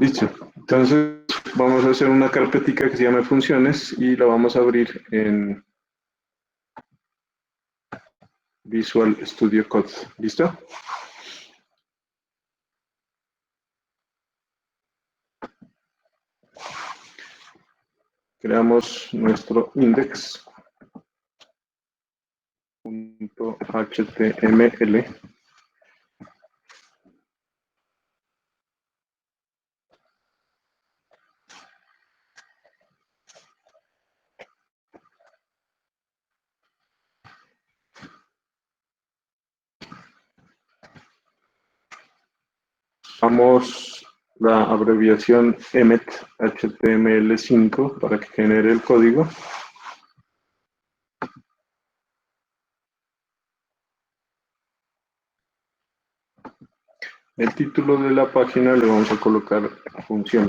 Listo. Entonces vamos a hacer una carpetica que se llama funciones y la vamos a abrir en Visual Studio Code. ¿Listo? Creamos nuestro index.html. Usamos la abreviación emmet HTML5 para que genere el código. El título de la página le vamos a colocar función.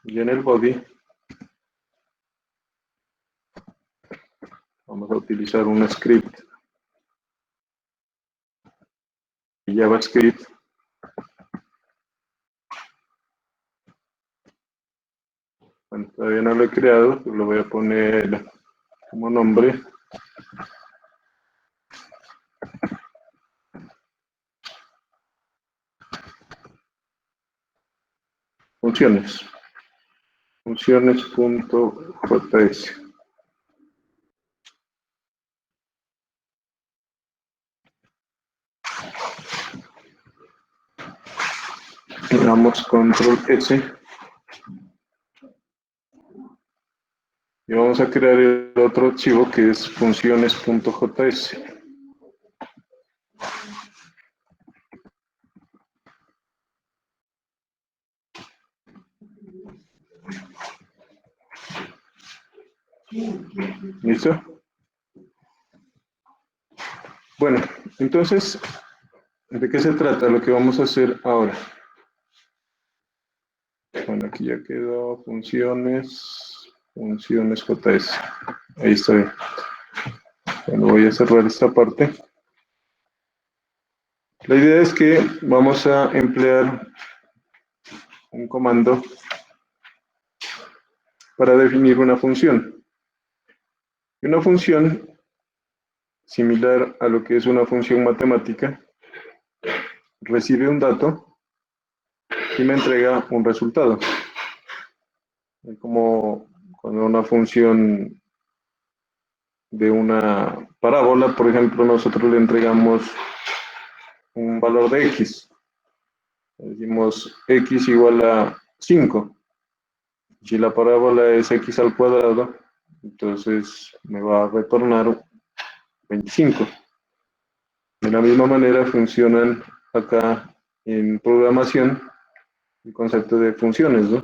Y en el body vamos a utilizar un script JavaScript. Bueno, todavía no lo he creado, pero lo voy a poner como nombre. Funciones. Funciones.js. Le damos control S. Y vamos a crear el otro archivo que es funciones.js. ¿Listo? Bueno, entonces, ¿de qué se trata lo que vamos a hacer ahora? Bueno, aquí ya quedó funciones.js. Ahí está bien. Bueno, voy a cerrar esta parte. La idea es que vamos a emplear un comando para definir una función. Y una función, similar a lo que es una función matemática, recibe un dato y me entrega un resultado. Es como cuando una función de una parábola, por ejemplo, nosotros le entregamos un valor de x. Decimos x igual a 5. Si la parábola es x al cuadrado, entonces me va a retornar 25. De la misma manera funcionan acá en programación el concepto de funciones, ¿no?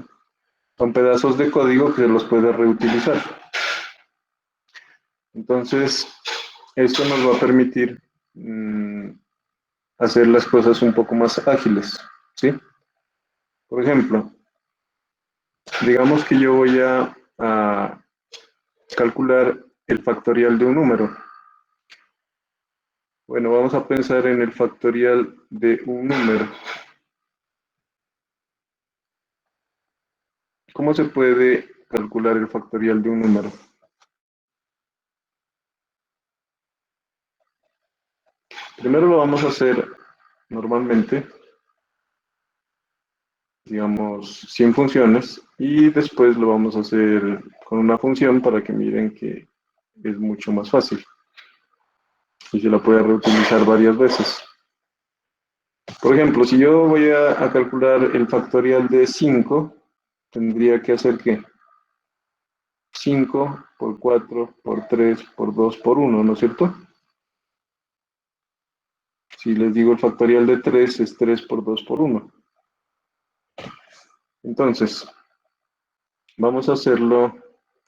Son pedazos de código que se los puede reutilizar. Entonces, esto nos va a permitir hacer las cosas un poco más ágiles, ¿sí? Por ejemplo, digamos que yo voy a calcular el factorial de un número. Bueno, vamos a pensar en el factorial de un número. ¿Cómo se puede calcular el factorial de un número? Primero lo vamos a hacer normalmente, digamos, 100 funciones, y después lo vamos a hacer con una función para que miren que es mucho más fácil y se la puede reutilizar varias veces. Por ejemplo, si yo voy a calcular el factorial de 5, tendría que hacer ¿qué? 5 por 4 por 3 por 2 por 1, ¿no es cierto? Si les digo el factorial de 3 es 3 por 2 por 1. Entonces, vamos a hacerlo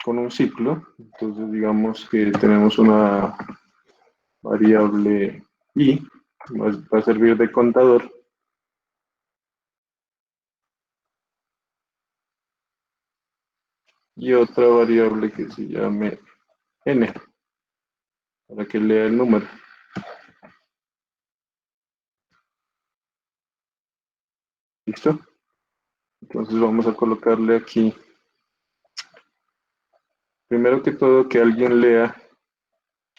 con un ciclo. Entonces, digamos que tenemos una variable i, va a servir de contador. y otra variable que se llame n, para que lea el número. ¿Listo? Entonces vamos a colocarle aquí, primero que todo, que alguien lea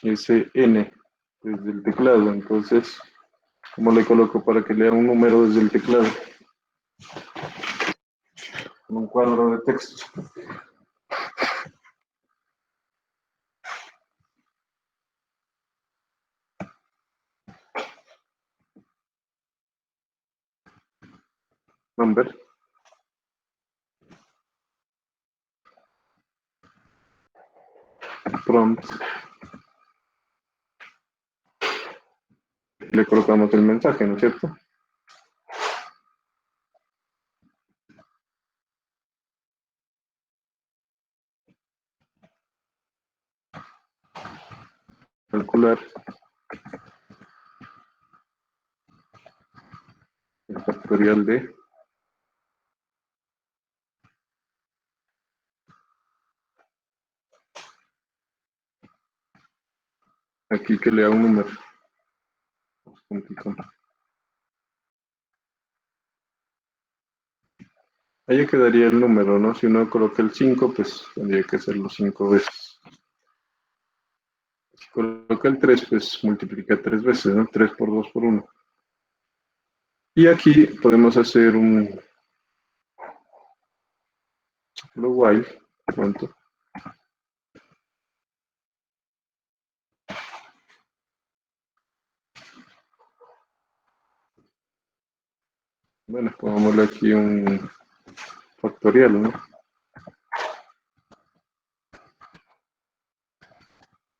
ese n desde el teclado. Entonces, ¿cómo le coloco para que lea un número desde el teclado? Con un cuadro de texto. Number. Prompt. Le colocamos el mensaje, ¿no es cierto? Calcular el factorial de, aquí que lea un número. Ahí quedaría el número, ¿no? Si uno coloca el 5, pues tendría que hacerlo 5 veces. Si coloca el 3, pues multiplica 3 veces, ¿no? 3 por 2 por 1. Y aquí podemos hacer un while. ¿Cuánto? Bueno, pongámosle aquí un factorial, ¿no?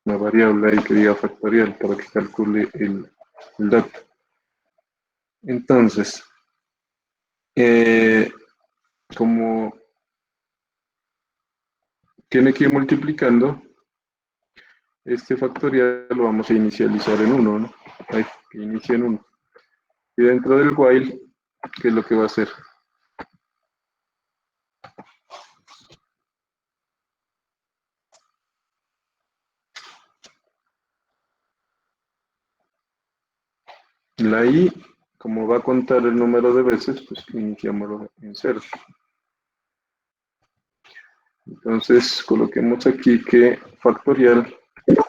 Una variable ahí que diga factorial para que calcule el dato. Entonces, como tiene que ir multiplicando, este factorial lo vamos a inicializar en 1, ¿no? Ahí, que inicie en 1. Y dentro del while, ¿qué es lo que va a hacer? La i, como va a contar el número de veces, pues iniciámoslo en 0. Entonces, coloquemos aquí que factorial es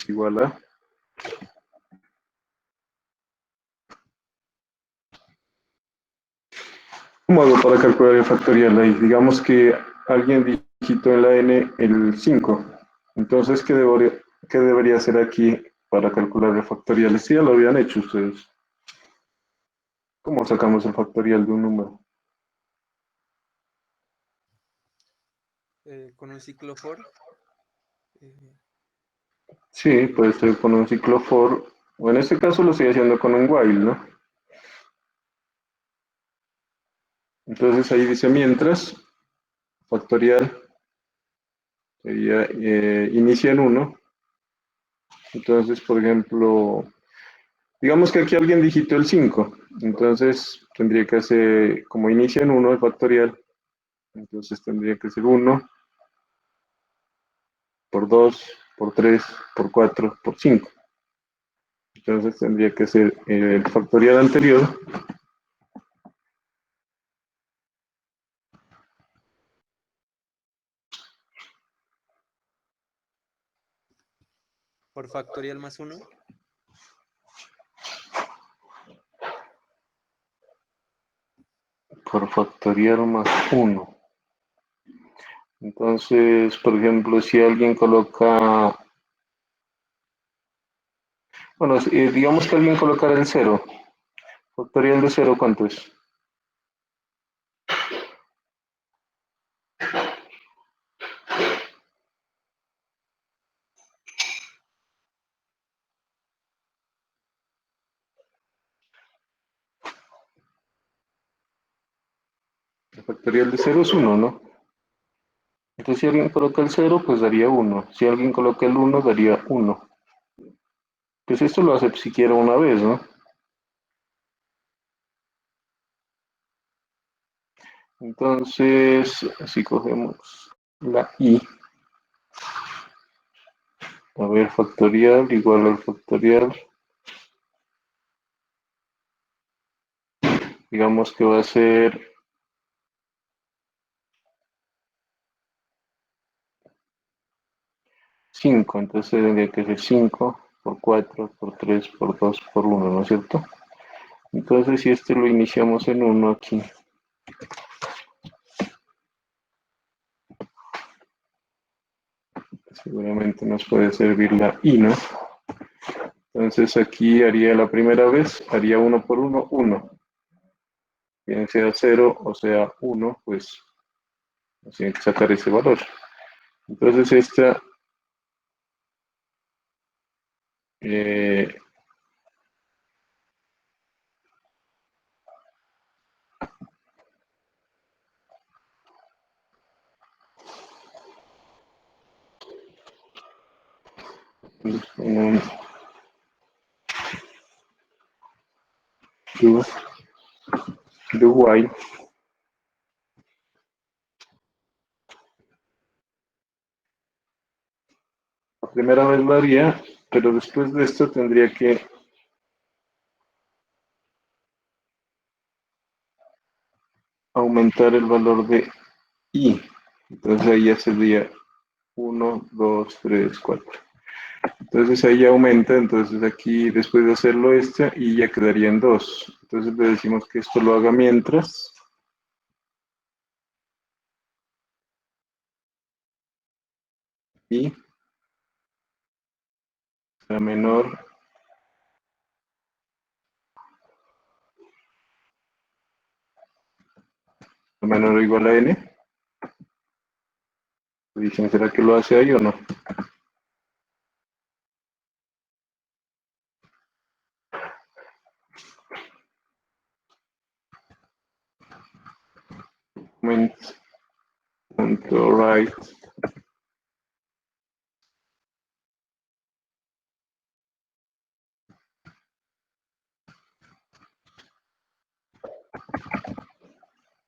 igual a. ¿Cómo hago para calcular el factorial ahí? Digamos que alguien digitó en la n el 5. Entonces, qué debería hacer aquí para calcular el factorial? Si ya lo habían hecho ustedes. ¿Cómo sacamos el factorial de un número? Con un ciclo for. Sí, puede ser con un ciclo for, o en este caso lo estoy haciendo con un while, ¿no? Entonces ahí dice mientras, factorial, sería inicia en 1. Entonces, por ejemplo, digamos que aquí alguien digitó el 5. Entonces tendría que hacer, como inicia en 1 el factorial, entonces tendría que ser 1 por 2 por 3 por 4 por 5. Entonces tendría que ser el factorial anterior Por factorial más 1. por factorial más 1. Entonces, por ejemplo, si alguien coloca, bueno, digamos que alguien colocara el 0, factorial de 0, ¿cuánto es? El factorial de 0 es 1, ¿no? Entonces, si alguien coloca el 0, pues daría 1. Si alguien coloca el 1, daría 1. Pues esto lo hace siquiera una vez, ¿no? Entonces, si cogemos la i, a ver, factorial igual al factorial, digamos que va a ser 5, entonces tendría que ser 5 por 4 por 3 por 2 por 1, ¿no es cierto? Entonces, si este lo iniciamos en 1 aquí, seguramente nos puede servir la i, ¿no? Entonces aquí haría la primera vez, haría 1 por 1, 1. Bien sea 0 o sea 1, pues nos tiene que sacar ese valor. Entonces esta eh, en do, do while, la primera vez lo haría, pero después de esto tendría que aumentar el valor de i. Entonces ahí ya sería 1, 2, 3, 4. Entonces ahí aumenta, entonces aquí después de hacerlo este y ya quedaría en 2. Entonces le decimos que esto lo haga mientras y sea menor o igual a n. Dicen, ¿será que lo hace ahí o no? Right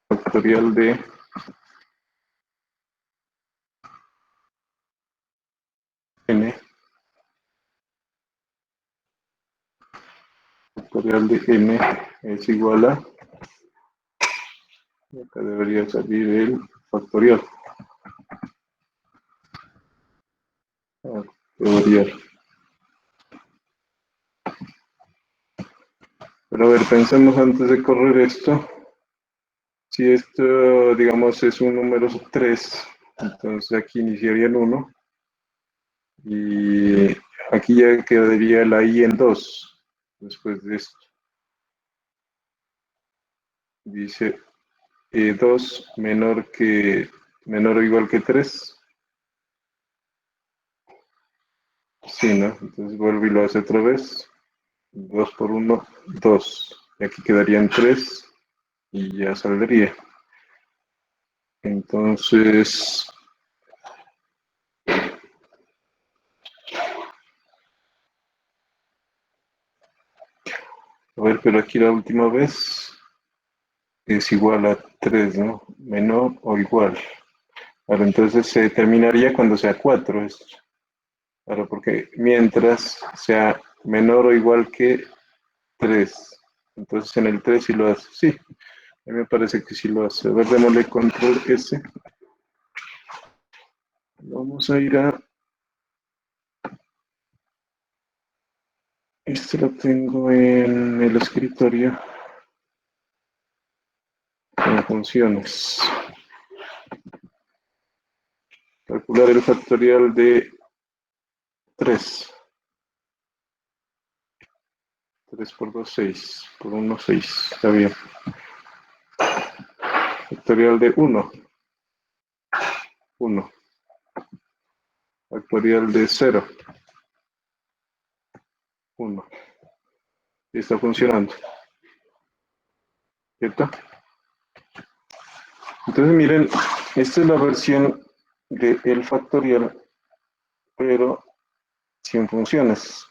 factorial de n, factorial de n es igual a, acá debería salir el factorial, factorial. Pero a ver, pensemos antes de correr esto. Si esto, digamos, es un número 3, entonces aquí iniciaría en 1 y aquí ya quedaría la i en 2 después de esto. Dice 2 menor o igual que 3. Sí, ¿no? Entonces vuelvo y lo hace otra vez. 2 por 1, 2. Y aquí quedarían 3 y ya saldría. Entonces, a ver, pero aquí la última vez es igual a 3, ¿no? Menor o igual. Ahora, entonces se terminaría cuando sea 4 esto. Claro, porque mientras sea menor o igual que 3. Entonces en el 3 sí lo hace. Sí, a mí me parece que sí lo hace. A ver, démosle control S. Vamos a ir a... Este lo tengo en el escritorio. En funciones. Calcular el factorial de 3. 3 por 2, 6. Por 1, 6. Está bien. Factorial de 1. 1. Factorial de 0. 1. Y está funcionando. ¿Cierto? Entonces miren, esta es la versión de el factorial, pero sin funciones.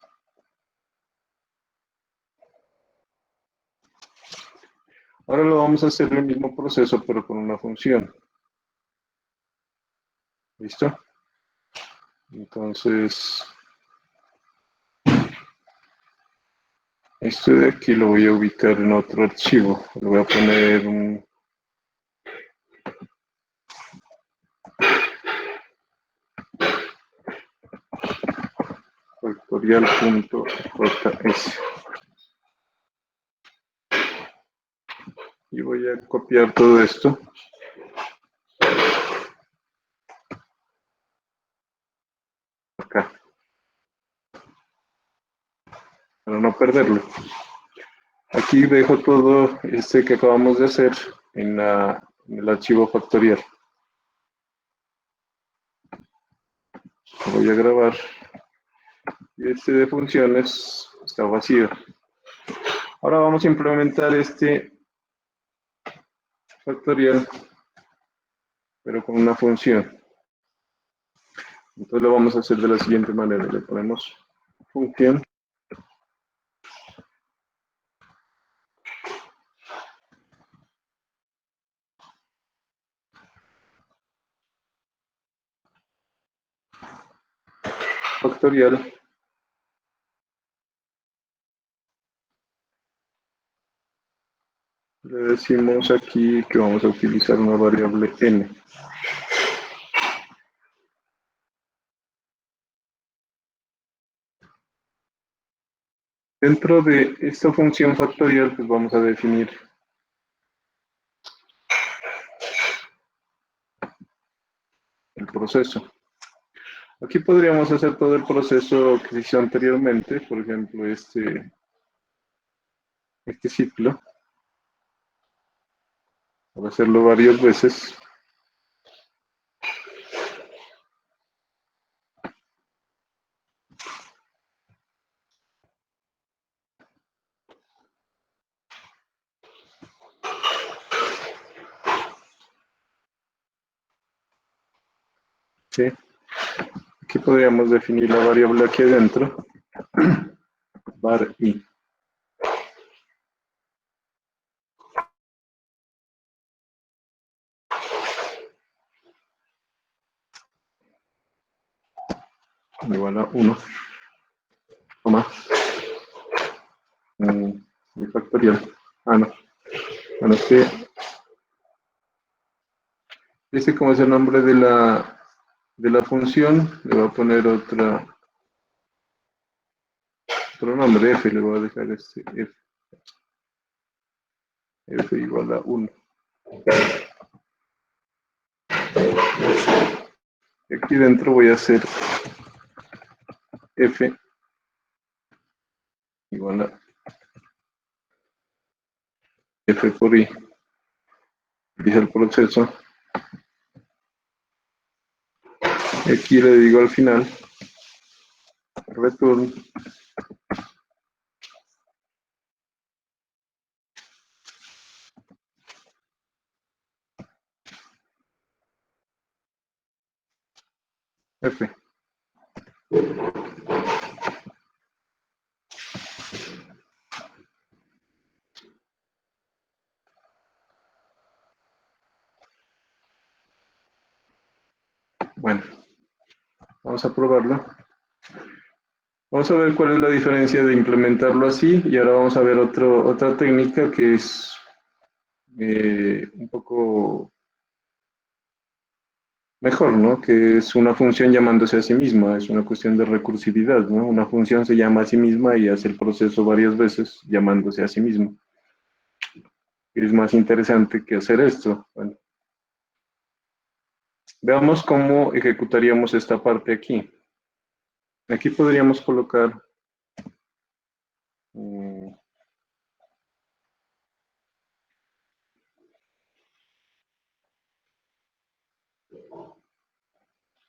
Ahora lo vamos a hacer el mismo proceso, pero con una función. ¿Listo? Entonces, esto de aquí lo voy a ubicar en otro archivo. Le voy a poner un factorial.js. Y voy a copiar todo esto. Acá, para no perderlo. Aquí dejo todo este que acabamos de hacer en el archivo factorial. Lo voy a grabar. Y este de funciones está vacío. Ahora vamos a implementar este factorial, pero con una función. Entonces lo vamos a hacer de la siguiente manera. Le ponemos función. Factorial. Le decimos aquí que vamos a utilizar una variable n. Dentro de esta función factorial, pues vamos a definir el proceso. Aquí podríamos hacer todo el proceso que se hizo anteriormente, por ejemplo, este ciclo, para hacerlo varias veces. ¿Sí? Aquí podríamos definir la variable aquí adentro, var i. Igual a 1, coma, factorial. Ah, no. Bueno, este como es el nombre de la función, le voy a poner otro nombre, f, le voy a dejar este f igual a 1. Aquí dentro voy a hacer f igual a f por i. Dice el proceso. Aquí le digo al final, return f. Bueno, vamos a probarlo. Vamos a ver cuál es la diferencia de implementarlo así y ahora vamos a ver otra técnica que es un poco mejor, ¿no? Que es una función llamándose a sí misma, es una cuestión de recursividad, ¿no? Una función se llama a sí misma y hace el proceso varias veces llamándose a sí mismo. Es más interesante que hacer esto. Bueno, veamos cómo ejecutaríamos esta parte aquí. Aquí podríamos colocar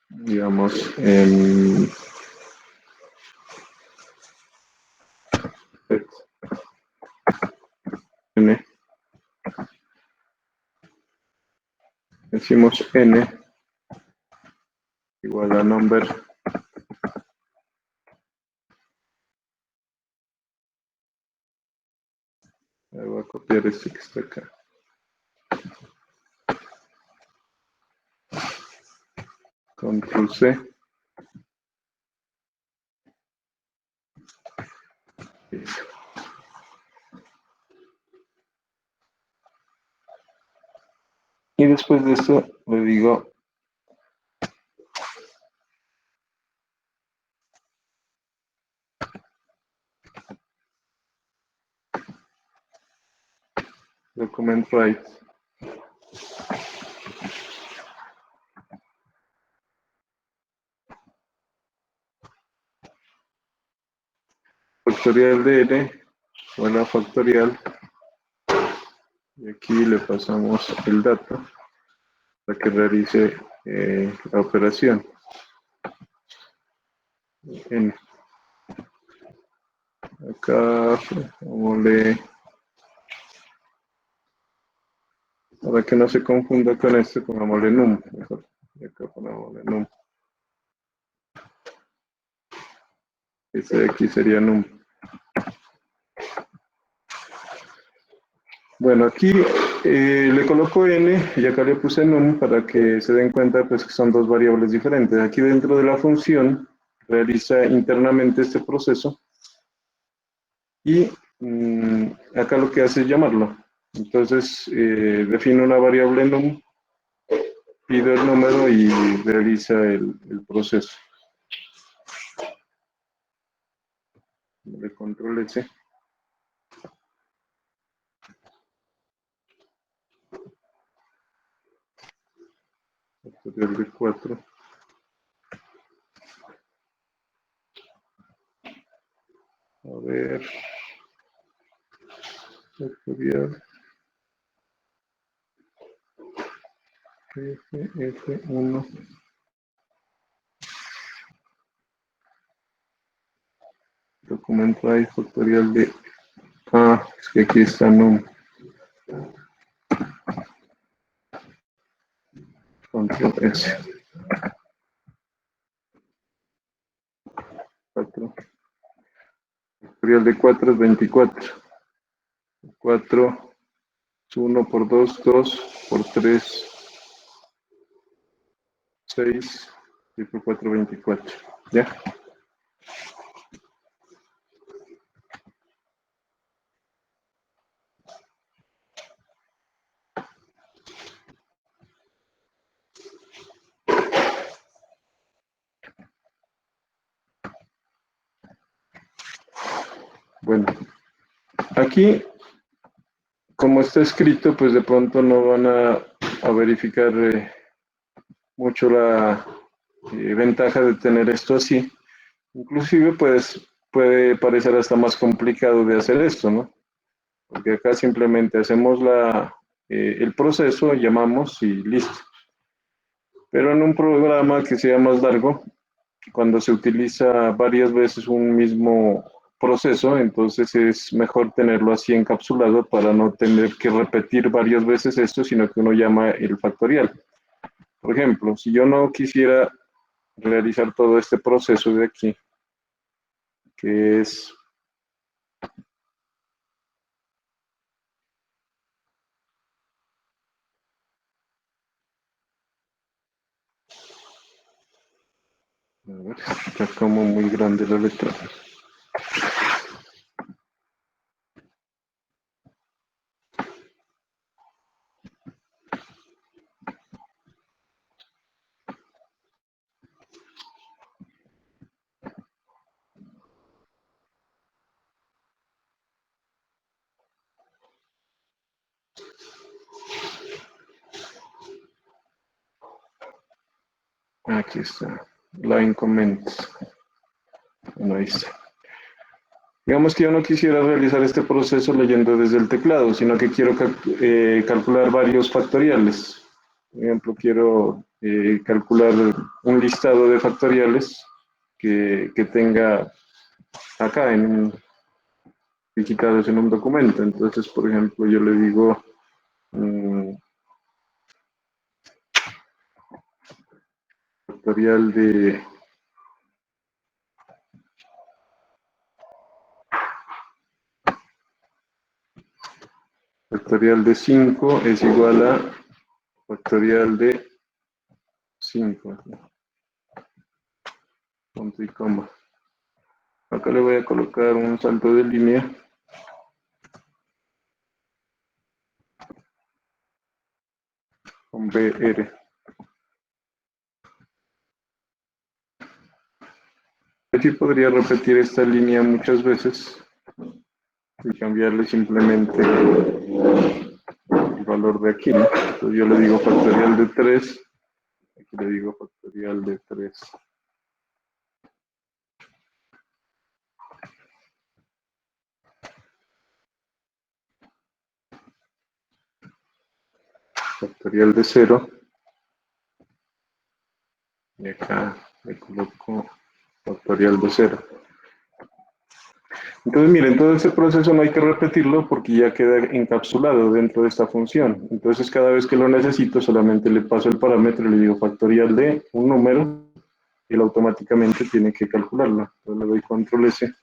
digamos, n, decimos n igual a number Voy a copiar este que está acá. Control C. Y después de esto le digo document write. Factorial de n, o la factorial. Y aquí le pasamos el dato para que realice la operación. En, acá, pongámosle, para que no se confunda con esto, pongámosle num. Mejor. Y acá pongámosle num. Este de aquí sería num. Bueno, aquí le coloco n y acá le puse num para que se den cuenta pues, que son dos variables diferentes. Aquí dentro de la función realiza internamente este proceso y acá lo que hace es llamarlo. Entonces defino una variable num, pido el número y realiza el proceso. Le control S. Factorial de 4. A ver. Factorial. F1. Documento ahí, factorial de... Ah, es que aquí está num. Control S. 4. Factorial de 4 es 24. 4 es 1 por 2, 2 por 3, 6 y por 4, 24. ¿Ya? Bueno, aquí, como está escrito, pues de pronto no van a verificar mucho la ventaja de tener esto así. Inclusive, pues puede parecer hasta más complicado de hacer esto, ¿no? Porque acá simplemente hacemos el proceso, llamamos y listo. Pero en un programa que sea más largo, cuando se utiliza varias veces un mismo proceso, entonces es mejor tenerlo así encapsulado para no tener que repetir varias veces esto, sino que uno llama el factorial. Por ejemplo, si yo no quisiera realizar todo este proceso de aquí, que es a ver, está como muy grande la letra. Aquí está, line comments. Bueno, ahí está. Digamos que yo no quisiera realizar este proceso leyendo desde el teclado, sino que quiero calcular varios factoriales. Por ejemplo, quiero calcular un listado de factoriales que tenga acá digitados en un documento. Entonces, por ejemplo, yo le digo factorial de factorial de 5 es igual a factorial de 5. Punto y coma. Acá le voy a colocar un salto de línea. Con BR. Aquí podría repetir esta línea muchas veces y cambiarle simplemente el valor de aquí, ¿no? Entonces yo le digo factorial de 3, aquí le digo factorial de 3. Factorial de 0. Y acá le coloco factorial de 0. Entonces, miren, todo este proceso no hay que repetirlo porque ya queda encapsulado dentro de esta función. Entonces, cada vez que lo necesito, solamente le paso el parámetro y le digo factorial de un número y él automáticamente tiene que calcularlo. Entonces, le doy control S.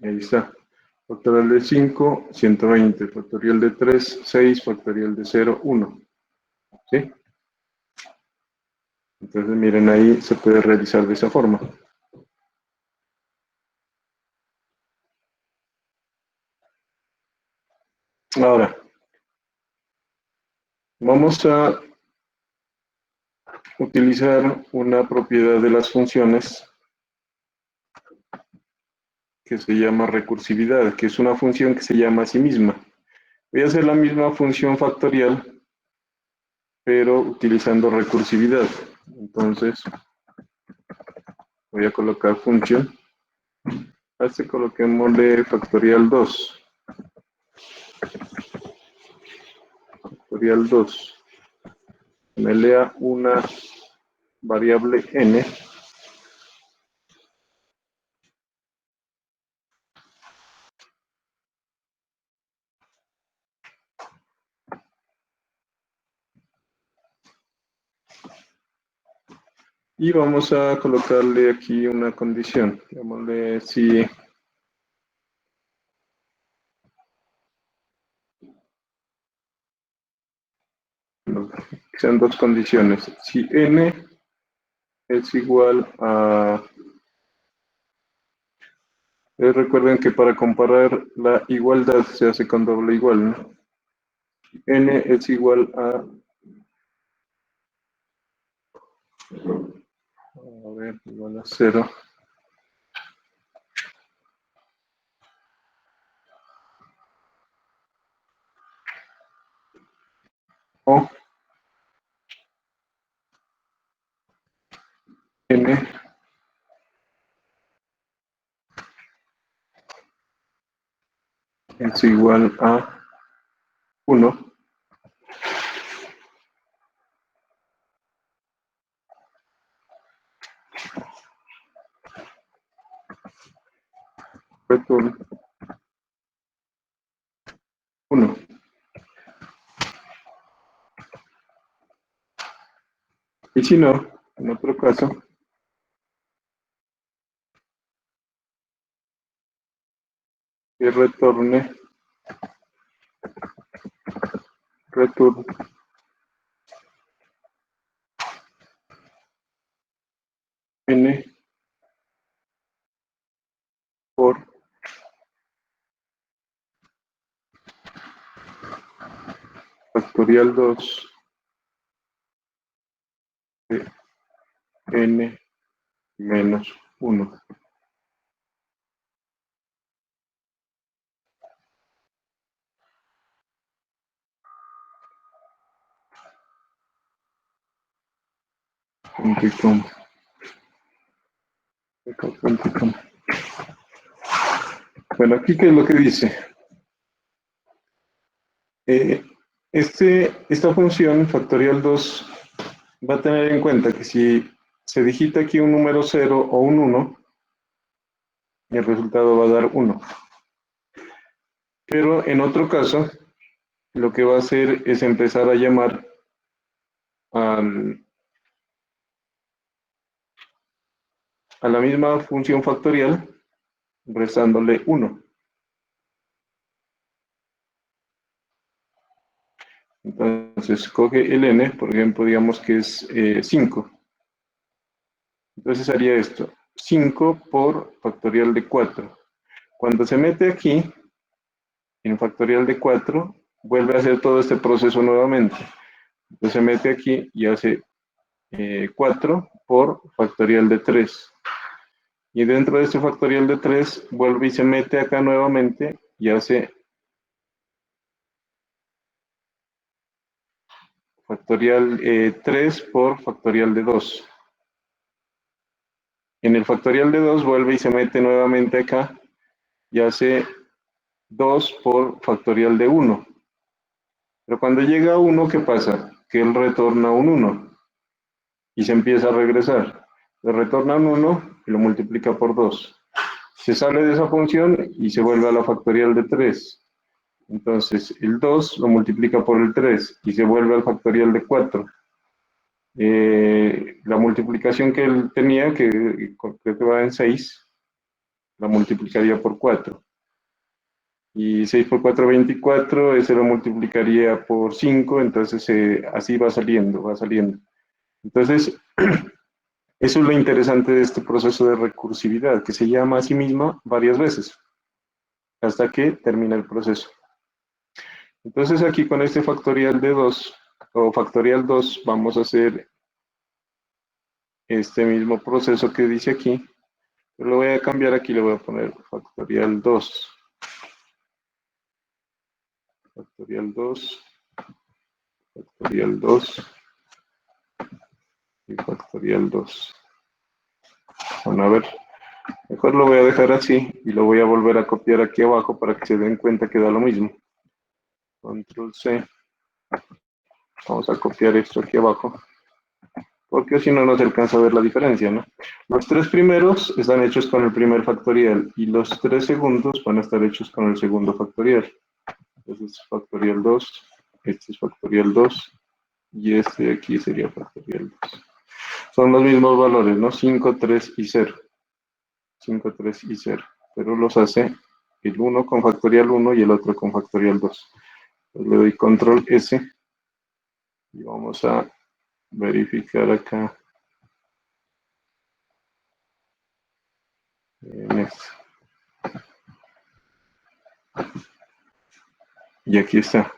Y ahí está. Factorial de 5, 120. Factorial de 3, 6. Factorial de 0, 1. ¿Sí? Entonces, miren, ahí se puede realizar de esa forma. Ahora, vamos a utilizar una propiedad de las funciones que se llama recursividad, que es una función que se llama a sí misma. Voy a hacer la misma función factorial, pero utilizando recursividad. Entonces, voy a colocar función. A este coloquémosle factorial 2. Factorial 2. Me lea una variable n. Y vamos a colocarle aquí una condición. Llamémosle si sean dos condiciones. Si n es igual a... recuerden que para comparar la igualdad se hace con doble igual, ¿no? N es igual a... igual a 0. O n es igual a 1. Return 1. Y si no, en otro caso, que retorne return n por factorial 2 de n menos 1. Punto y coma. Punto y coma. Bueno, aquí qué es lo que dice. Esta función factorial 2 va a tener en cuenta que si se digita aquí un número 0 o un 1, el resultado va a dar 1. Pero en otro caso, lo que va a hacer es empezar a llamar a la misma función factorial restándole 1. Entonces, coge el n, por ejemplo, digamos que es 5. Entonces haría esto, 5 por factorial de 4. Cuando se mete aquí, en factorial de 4, vuelve a hacer todo este proceso nuevamente. Entonces se mete aquí y hace 4 por factorial de 3. Y dentro de este factorial de 3, vuelve y se mete acá nuevamente y hace factorial 3 por factorial de 2. En el factorial de 2 vuelve y se mete nuevamente acá y hace 2 por factorial de 1. Pero cuando llega a 1, ¿qué pasa? Que él retorna un 1 y se empieza a regresar. Le retorna un 1 y lo multiplica por 2. Se sale de esa función y se vuelve a la factorial de 3. Entonces, el 2 lo multiplica por el 3 y se vuelve al factorial de 4. La multiplicación que él tenía, que creo que va en 6, la multiplicaría por 4. Y 6 por 4, 24, ese lo multiplicaría por 5, entonces así va saliendo, va saliendo. Entonces, eso es lo interesante de este proceso de recursividad, que se llama a sí misma varias veces, hasta que termina el proceso. Entonces aquí con este factorial de 2, o factorial 2, vamos a hacer este mismo proceso que dice aquí. Yo lo voy a cambiar aquí, le voy a poner factorial 2. Factorial 2, factorial 2 y factorial 2. Bueno, a ver, mejor lo voy a dejar así y lo voy a volver a copiar aquí abajo para que se den cuenta que da lo mismo. Control C. Vamos a copiar esto aquí abajo, porque si no, no se alcanza a ver la diferencia, ¿no? Los 3 primeros están hechos con el primer factorial y los 3 segundos van a estar hechos con el segundo factorial. Entonces, factorial 2, este es factorial 2 y este de aquí sería factorial 2. Son los mismos valores, ¿no? 5, 3 y 0. 5, 3 y 0. Pero los hace el uno con factorial 1 y el otro con factorial 2. Entonces le doy control S y vamos a verificar acá en esto. Y aquí está.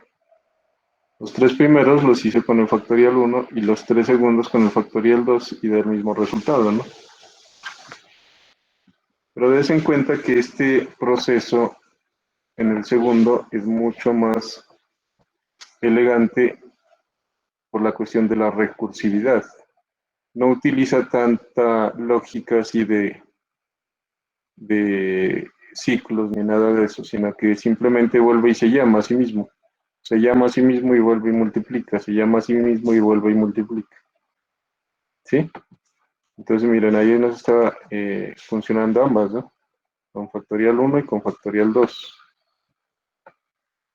Los 3 primeros los hice con el factorial 1 y los 3 segundos con el factorial 2 y del mismo resultado, ¿no? Pero des en cuenta que este proceso en el segundo es mucho más elegante por la cuestión de la recursividad. No utiliza tanta lógica así de ciclos ni nada de eso, sino que simplemente vuelve y se llama a sí mismo. Se llama a sí mismo y vuelve y multiplica, se llama a sí mismo y vuelve y multiplica. ¿Sí? Entonces, miren, ahí nos está funcionando ambas, ¿no? Con factorial 1 y con factorial 2.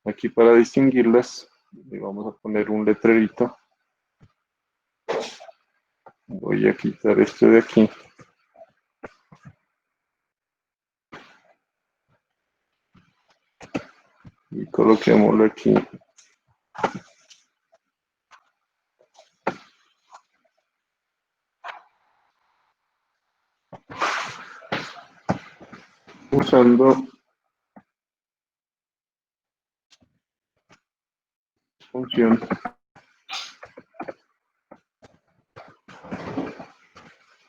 Aquí para distinguirlas, le vamos a poner un letrerito. Voy a quitar esto de aquí. Y coloquémoslo aquí. Usando función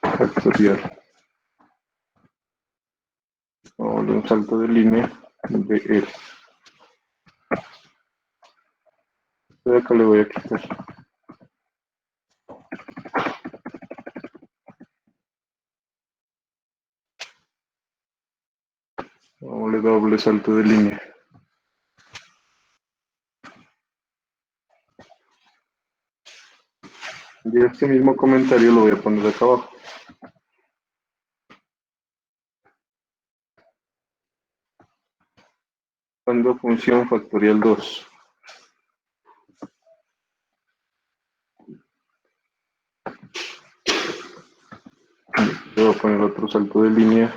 factorial. Vamos a darle un salto de línea de R. De acá le voy a quitar. Vamos a darle doble salto de línea. Y este mismo comentario lo voy a poner acá abajo. Usando función factorial 2. Le voy a poner otro salto de línea.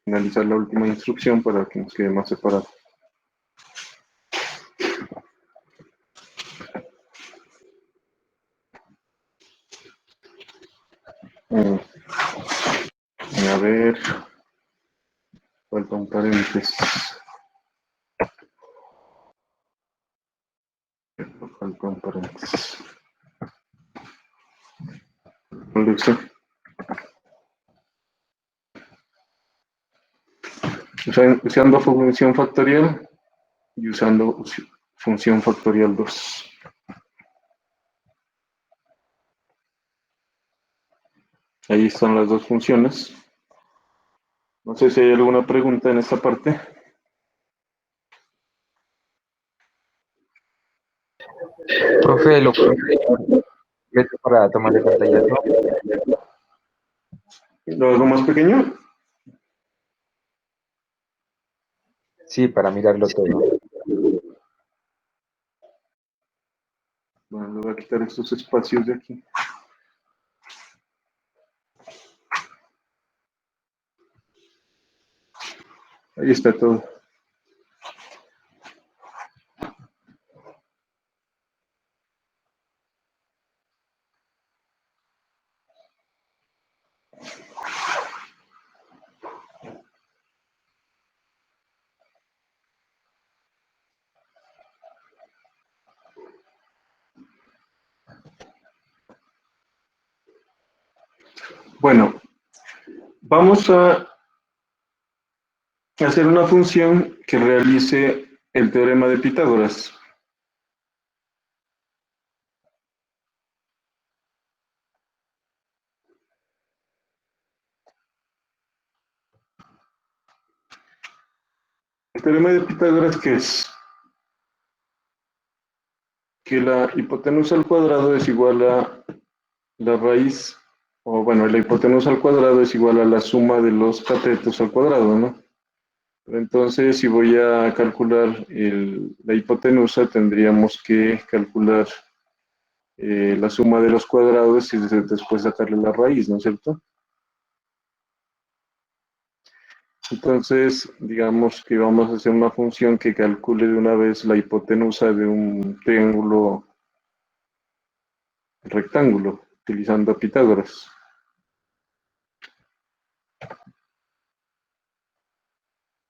finalizar la última instrucción para que nos quede más separado. Eh, a ver, falta un paréntesis. Falta un paréntesis. Listo. Usando función factorial y usando función factorial 2. Ahí están las dos funciones. No sé si hay alguna pregunta en esta parte. Profe, lo completo para tomar el pantallazo. ¿Lo más pequeño? Sí, para mirarlo todo. Bueno, le voy a quitar estos espacios de aquí. Ahí está todo. Bueno, vamos a hacer una función que realice el teorema de Pitágoras. El teorema de Pitágoras, ¿qué es? Que la hipotenusa al cuadrado es igual a la raíz, o bueno, la hipotenusa al cuadrado es igual a la suma de los catetos al cuadrado, ¿no? Entonces, si voy a calcular la hipotenusa, tendríamos que calcular la suma de los cuadrados y después sacarle la raíz, ¿no es cierto? Entonces, digamos que vamos a hacer una función que calcule de una vez la hipotenusa de un triángulo rectángulo, utilizando a Pitágoras.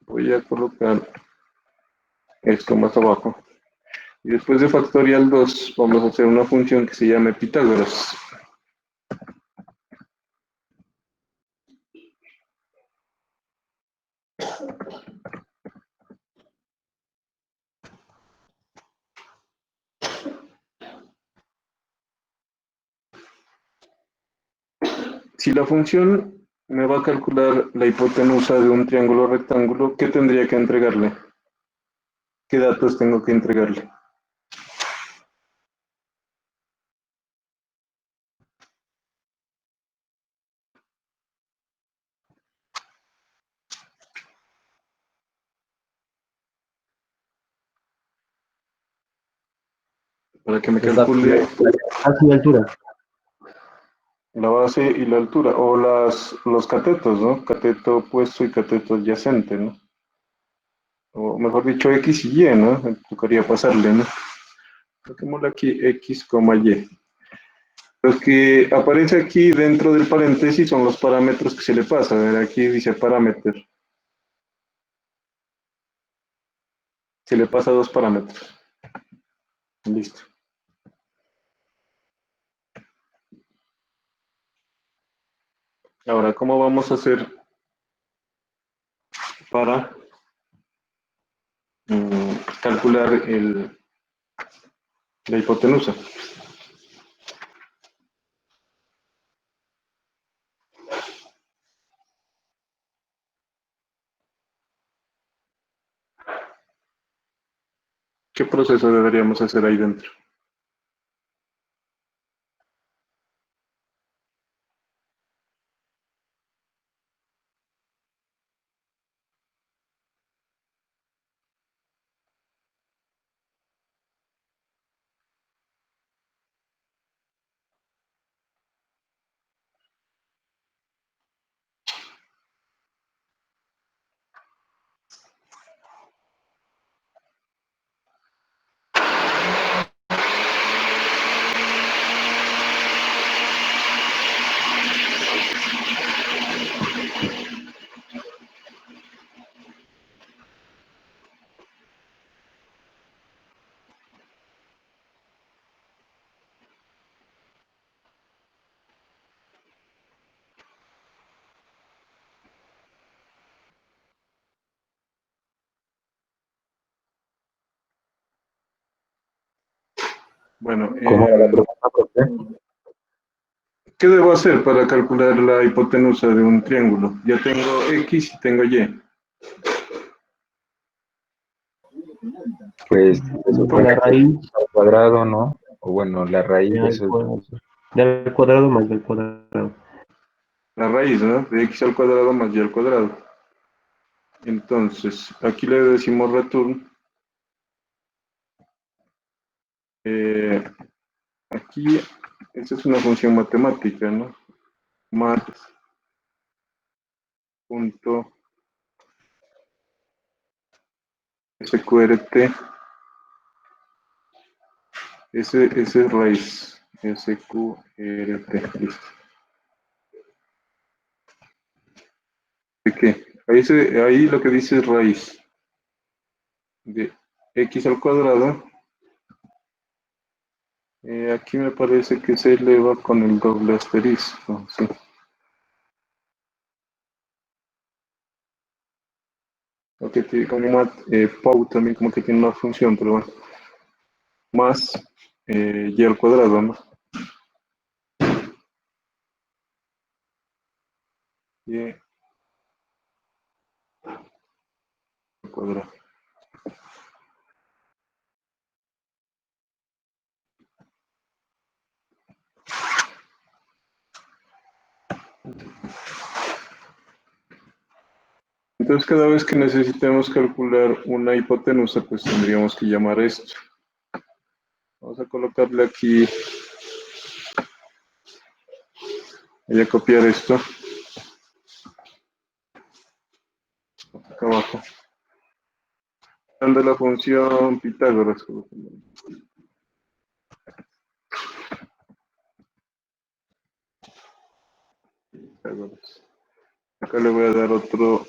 Voy a colocar esto más abajo. Y después de factorial 2 vamos a hacer una función que se llame Pitágoras. Si la función me va a calcular la hipotenusa de un triángulo rectángulo, ¿qué tendría que entregarle? ¿Qué datos tengo que entregarle? Para que me calcule Así de altura. la base y la altura, o los catetos, ¿no? Cateto opuesto y cateto adyacente, ¿no? O mejor dicho, X y Y, ¿no? Tocaría pasarle, ¿no? Coloquémosle aquí X, Y. Los que aparece aquí dentro del paréntesis son los parámetros que se le pasa. A ver, aquí dice parámetro. Se le pasa dos parámetros. Listo. Ahora, ¿cómo vamos a hacer para calcular la hipotenusa? ¿Qué proceso deberíamos hacer ahí dentro? Bueno, ¿Cómo era la pregunta, profe? ¿qué debo hacer para calcular la hipotenusa de un triángulo? Ya tengo X y tengo Y. Pues se supone La que raíz al cuadrado, ¿no? O bueno, la raíz de del esos cuadrado, dos. del cuadrado más del cuadrado. La raíz, ¿no? De X al cuadrado más Y al cuadrado. Entonces, aquí le decimos return. Aquí, esta es una función matemática, ¿no? Mat punto sqrt, ese es raíz, sqrt, listo. ¿De qué? Ahí lo que dice es raíz de x al cuadrado. Aquí me parece que se eleva con el doble asterisco, sí. Ok, como Pau también como que tiene una función, pero bueno. Más y al cuadrado, ¿no? Y al cuadrado. Entonces, cada vez que necesitemos calcular una hipotenusa, pues tendríamos que llamar esto. Vamos a colocarle aquí, voy a copiar esto, acá abajo. De la función Pitágoras. Pitágoras. Acá le voy a dar otro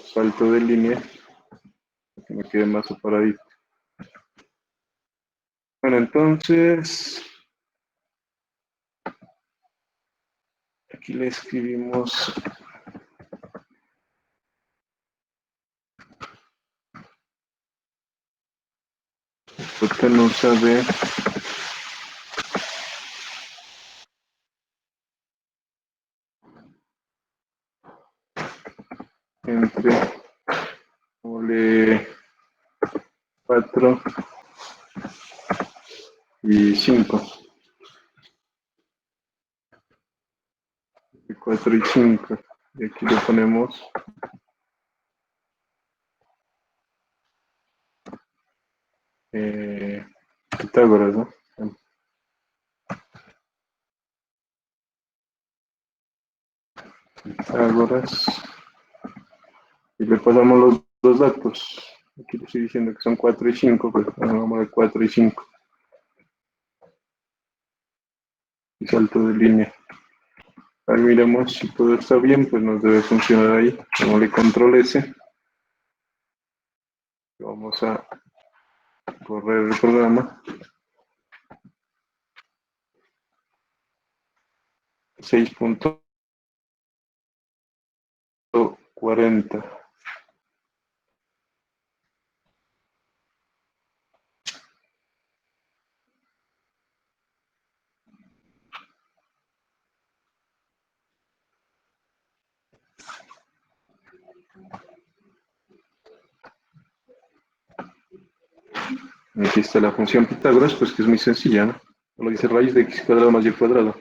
salto de línea, para que me quede más separadito. Bueno, entonces, aquí le escribimos hipotenusa de entre mole 4 y 5. 4 y 5. Y aquí le ponemos Pitágoras, ¿no? Pitágoras. Y le pasamos los dos datos. Aquí le estoy diciendo que son 4 y 5, pues vamos de 4 y 5. Y salto de línea. Ahí miremos si todo está bien, pues nos debe funcionar ahí. Démosle control S. Vamos a correr el programa. 6.40. Aquí está la función Pitágoras, pues que es muy sencilla, ¿no? Lo dice raíz de x cuadrado más y cuadrado.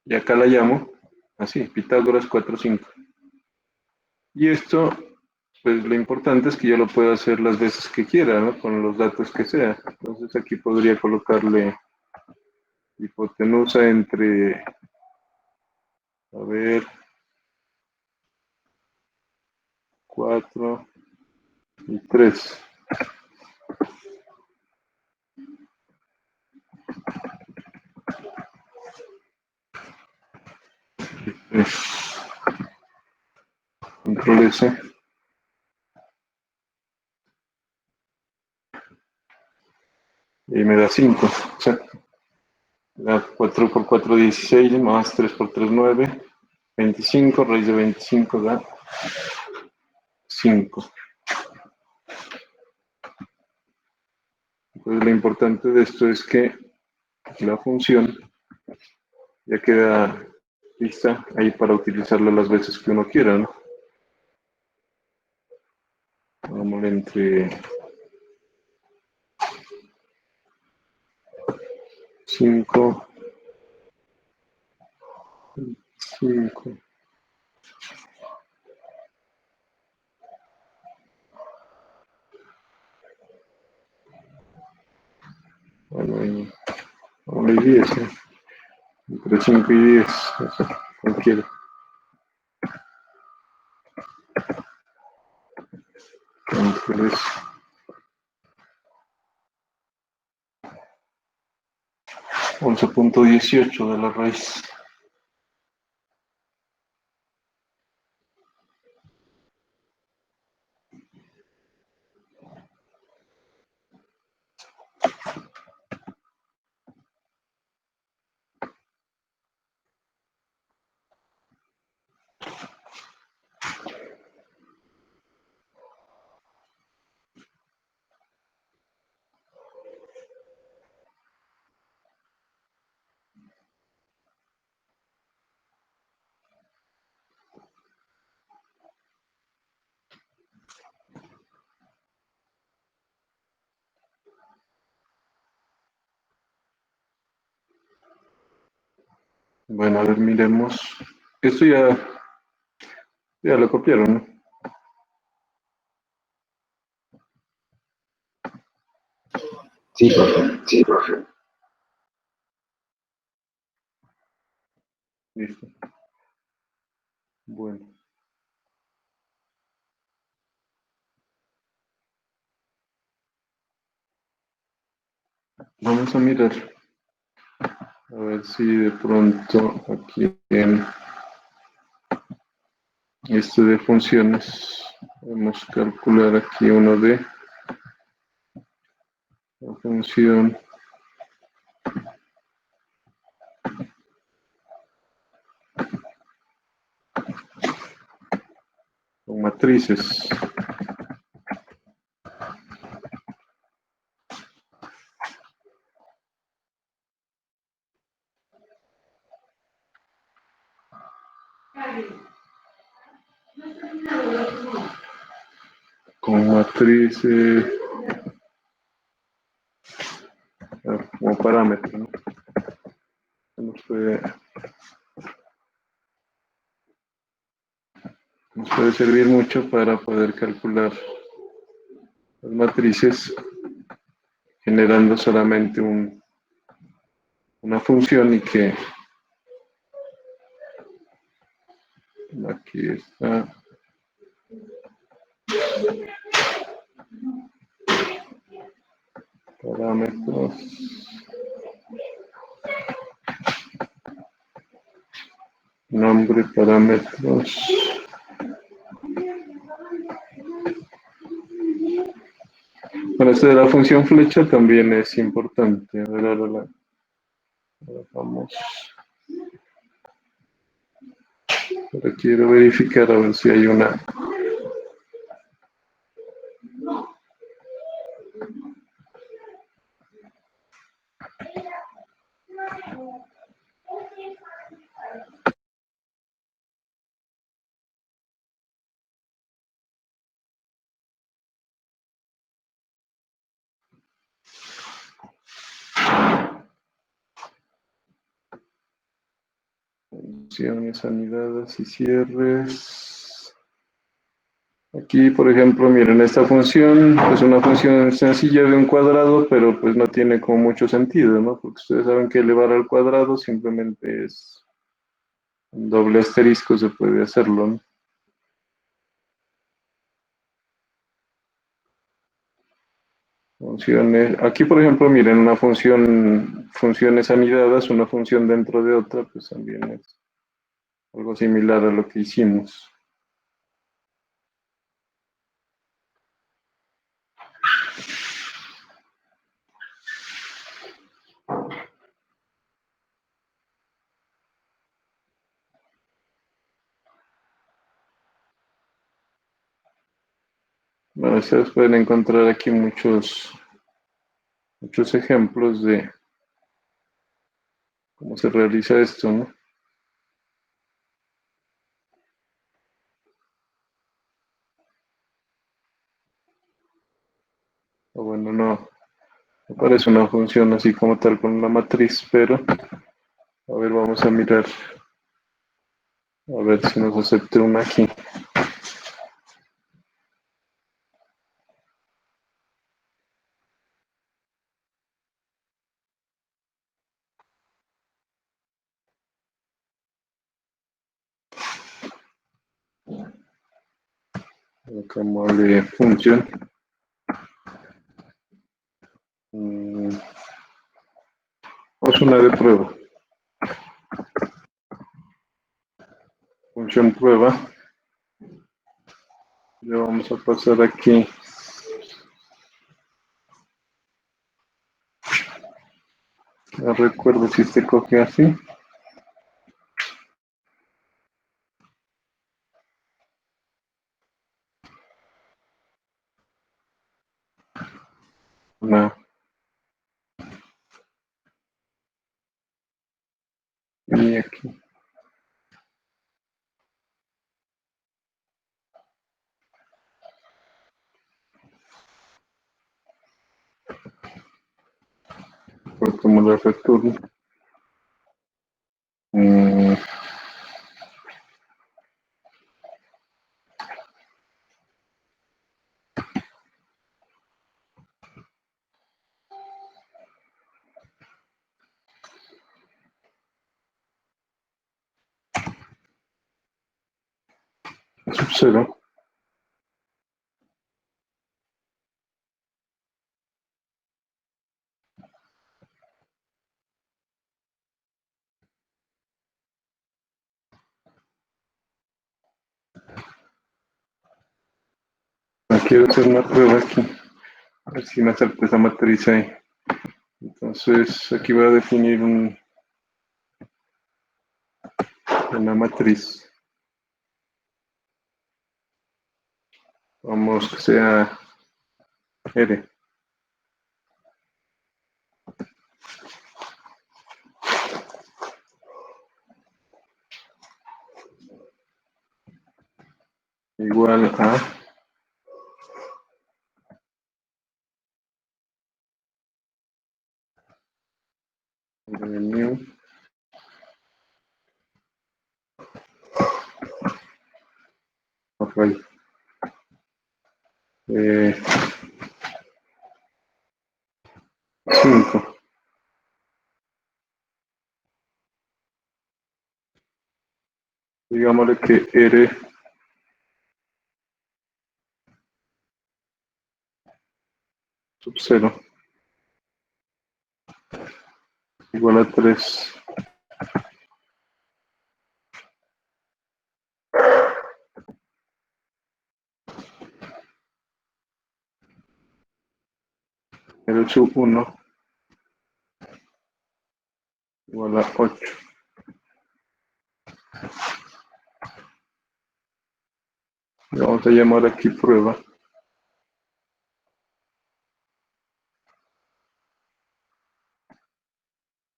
Y acá la llamo así, Pitágoras 4, 5. Y esto, pues lo importante es que yo lo puedo hacer las veces que quiera, ¿no? Con los datos que sea. Entonces aquí podría colocarle hipotenusa entre, a ver, 4 y 3. Control S. Y me da 5. O sea, da 4 por 4, 16, más 3 por 3, 9. 25, raíz de 25 da 5. Entonces lo importante de esto es que la función ya queda lista ahí para utilizarla las veces que uno quiera, ¿no? Vamos entre 5, 5. Bueno, ahí, vamos a 10, ¿eh? Entre 5 y 10, o sea, cualquiera. Entonces, 11.18 de la raíz. Bueno, a ver, miremos. Esto ya lo copiaron, ¿no? Sí, profe. Sí, profe. Listo. Bueno, vamos a mirar. A ver si de pronto aquí en este de funciones podemos calcular aquí uno de la función con matrices. Con matrices como parámetro, ¿no? Nos puede servir mucho para poder calcular las matrices generando solamente una función y que aquí está parámetros, nombre, parámetros. Bueno, este de la función flecha también es importante. A ver, ahora vamos. Ahora quiero verificar a ver si hay una. Funciones anidadas y cierres. Aquí, por ejemplo, miren, esta función es una función sencilla de un cuadrado, pero pues no tiene como mucho sentido, ¿no? Porque ustedes saben que elevar al cuadrado simplemente es un doble asterisco, se puede hacerlo, ¿no? Funciones, aquí, por ejemplo, miren, una funciones anidadas, una función dentro de otra, pues también es algo similar a lo que hicimos. Bueno, ustedes pueden encontrar aquí muchos muchos ejemplos de cómo se realiza esto, ¿no? O bueno, no aparece una función así como tal con una matriz, pero a ver, vamos a mirar, a ver si nos acepta una aquí. Llamémosle función. Vamos a una de prueba. Función prueba. Le vamos a pasar aquí. No recuerdo si se coge así. No. Y aquí. Cortamos la return. Sub 0. Quiero hacer una prueba aquí. A ver si me acepta esa matriz ahí. Entonces aquí voy a definir una matriz. Vamos que sea R. Igual a new. Array. 5. Digámosle que R sub 0 igual a 3. R sub 1 igual a 8. Vamos a llamar aquí prueba.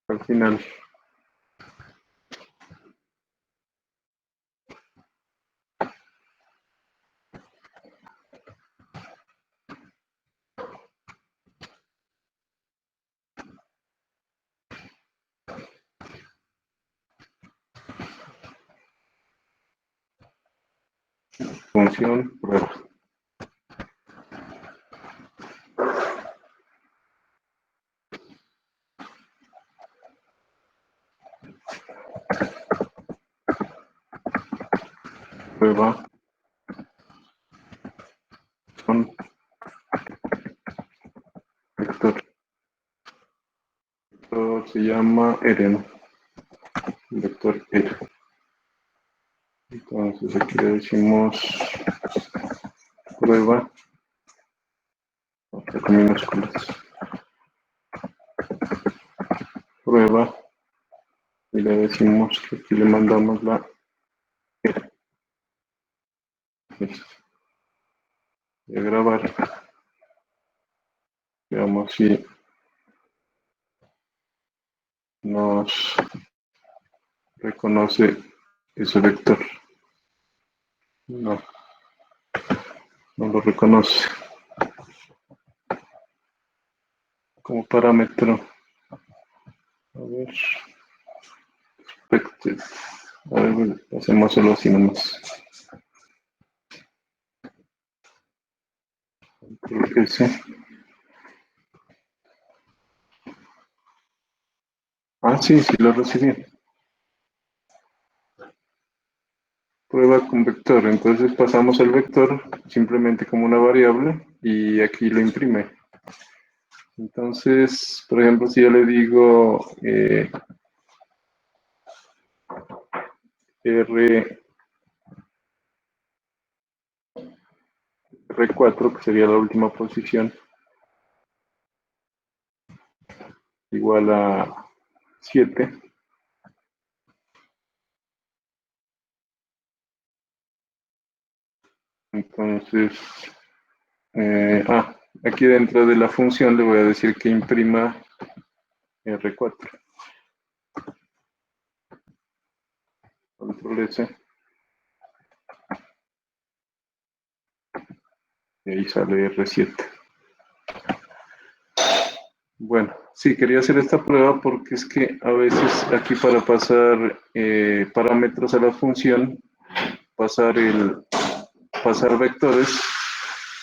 Al final. Función prueba. Prueba con vector. Esto se llama R, ¿no? Vector R. Entonces aquí le decimos prueba con minúsculas. Prueba y le decimos que aquí le mandamos la R. Listo. Voy a grabar. Veamos si nos reconoce ese vector. No, no lo reconoce como parámetro. A ver, expected. A ver, hacemos solo así nomás. Creo que sí. Ah, sí, sí lo recibí. Prueba con vector. Entonces pasamos el vector simplemente como una variable y aquí lo imprime. Entonces, por ejemplo, si yo le digo R4, que sería la última posición, igual a 7. Entonces, aquí dentro de la función le voy a decir que imprima R4. Control S. Y ahí sale R7. Bueno, sí, quería hacer esta prueba porque es que a veces aquí para pasar parámetros a la función, pasar vectores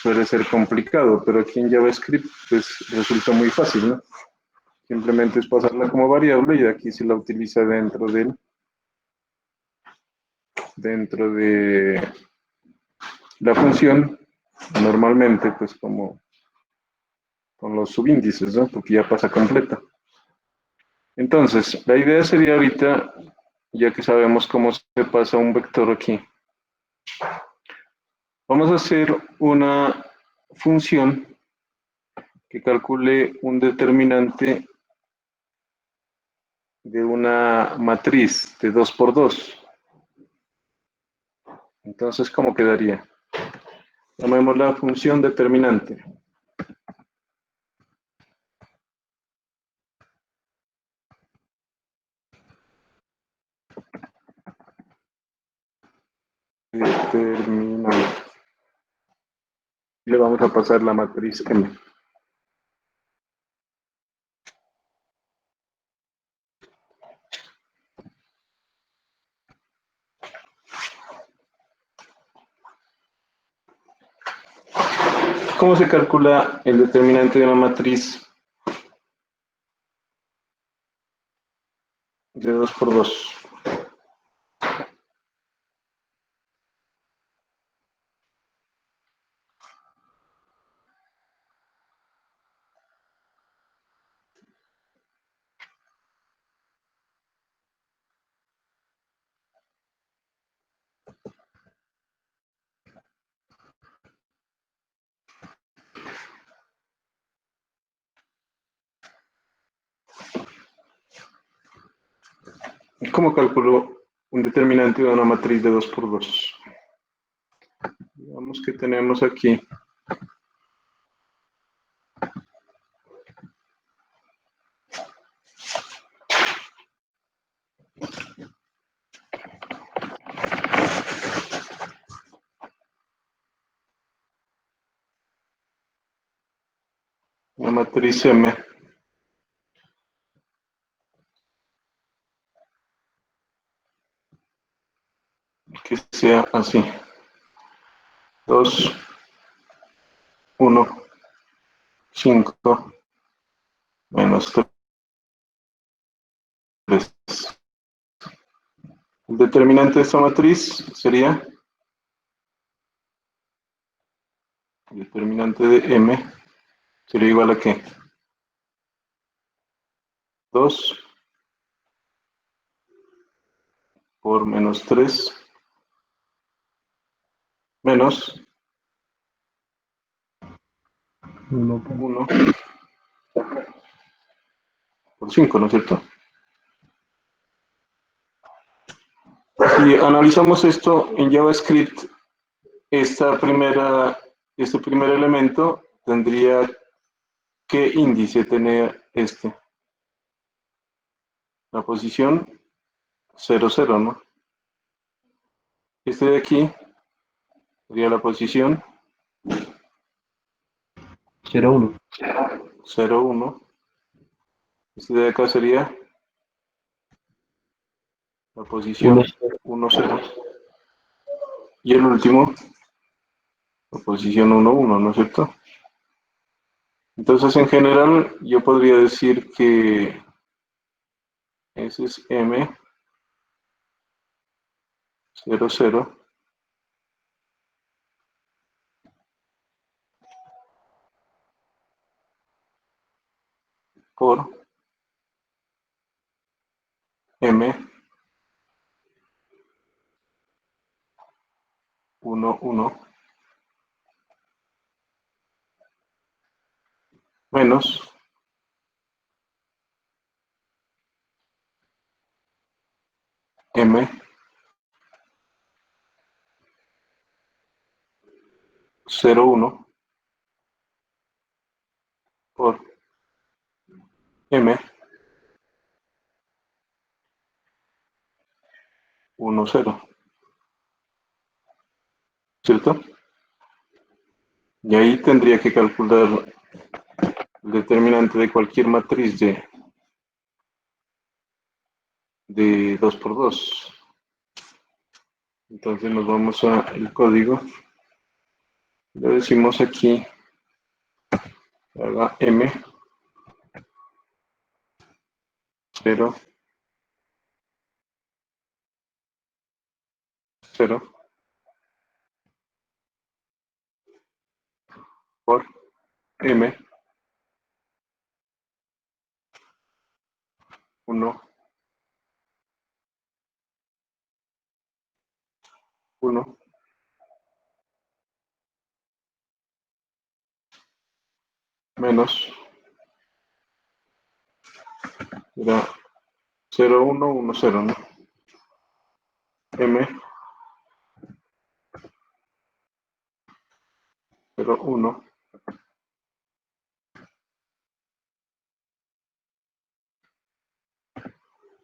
suele ser complicado, pero aquí en JavaScript pues resulta muy fácil, ¿no? Simplemente es pasarla como variable y aquí se la utiliza dentro de la función, normalmente pues como con los subíndices, ¿no? Porque ya pasa completa. Entonces, la idea sería ahorita, ya que sabemos cómo se pasa un vector aquí, vamos a hacer una función que calcule un determinante de una matriz de 2 por 2. Entonces, ¿cómo quedaría? Llamemos la función determinante. Determinante. Le vamos a pasar la matriz M. ¿Cómo se calcula el determinante de una matriz de 2 por 2? ¿Cómo calculo un determinante de una matriz de 2 por 2? Digamos que tenemos aquí una matriz M que sea así. 2, 1, 5, menos 3. El determinante de esta matriz sería el determinante de M sería igual a ¿qué? 2 por menos 3 menos 1 por 5, ¿no es cierto? Si analizamos esto en JavaScript, este primer elemento tendría ¿qué índice tener este? la posición 0, 0, ¿no? Este de aquí sería la posición 0, 1. 0, 1. Este de acá sería la posición 1, 0. Y el último, la posición 1, 1, ¿no es cierto? Entonces, en general, yo podría decir que ese es M, 0, 0. Por M, 1, 1. Menos M, 0, 1. Por M, 1, 0. ¿Cierto? Y ahí tendría que calcular el determinante de cualquier matriz de 2 por 2. Entonces nos vamos al código. Le decimos aquí, haga M, 0, 0. Por M, 1, 1. Menos, era 0, 1, 1, 0, ¿no? M, 0, 1.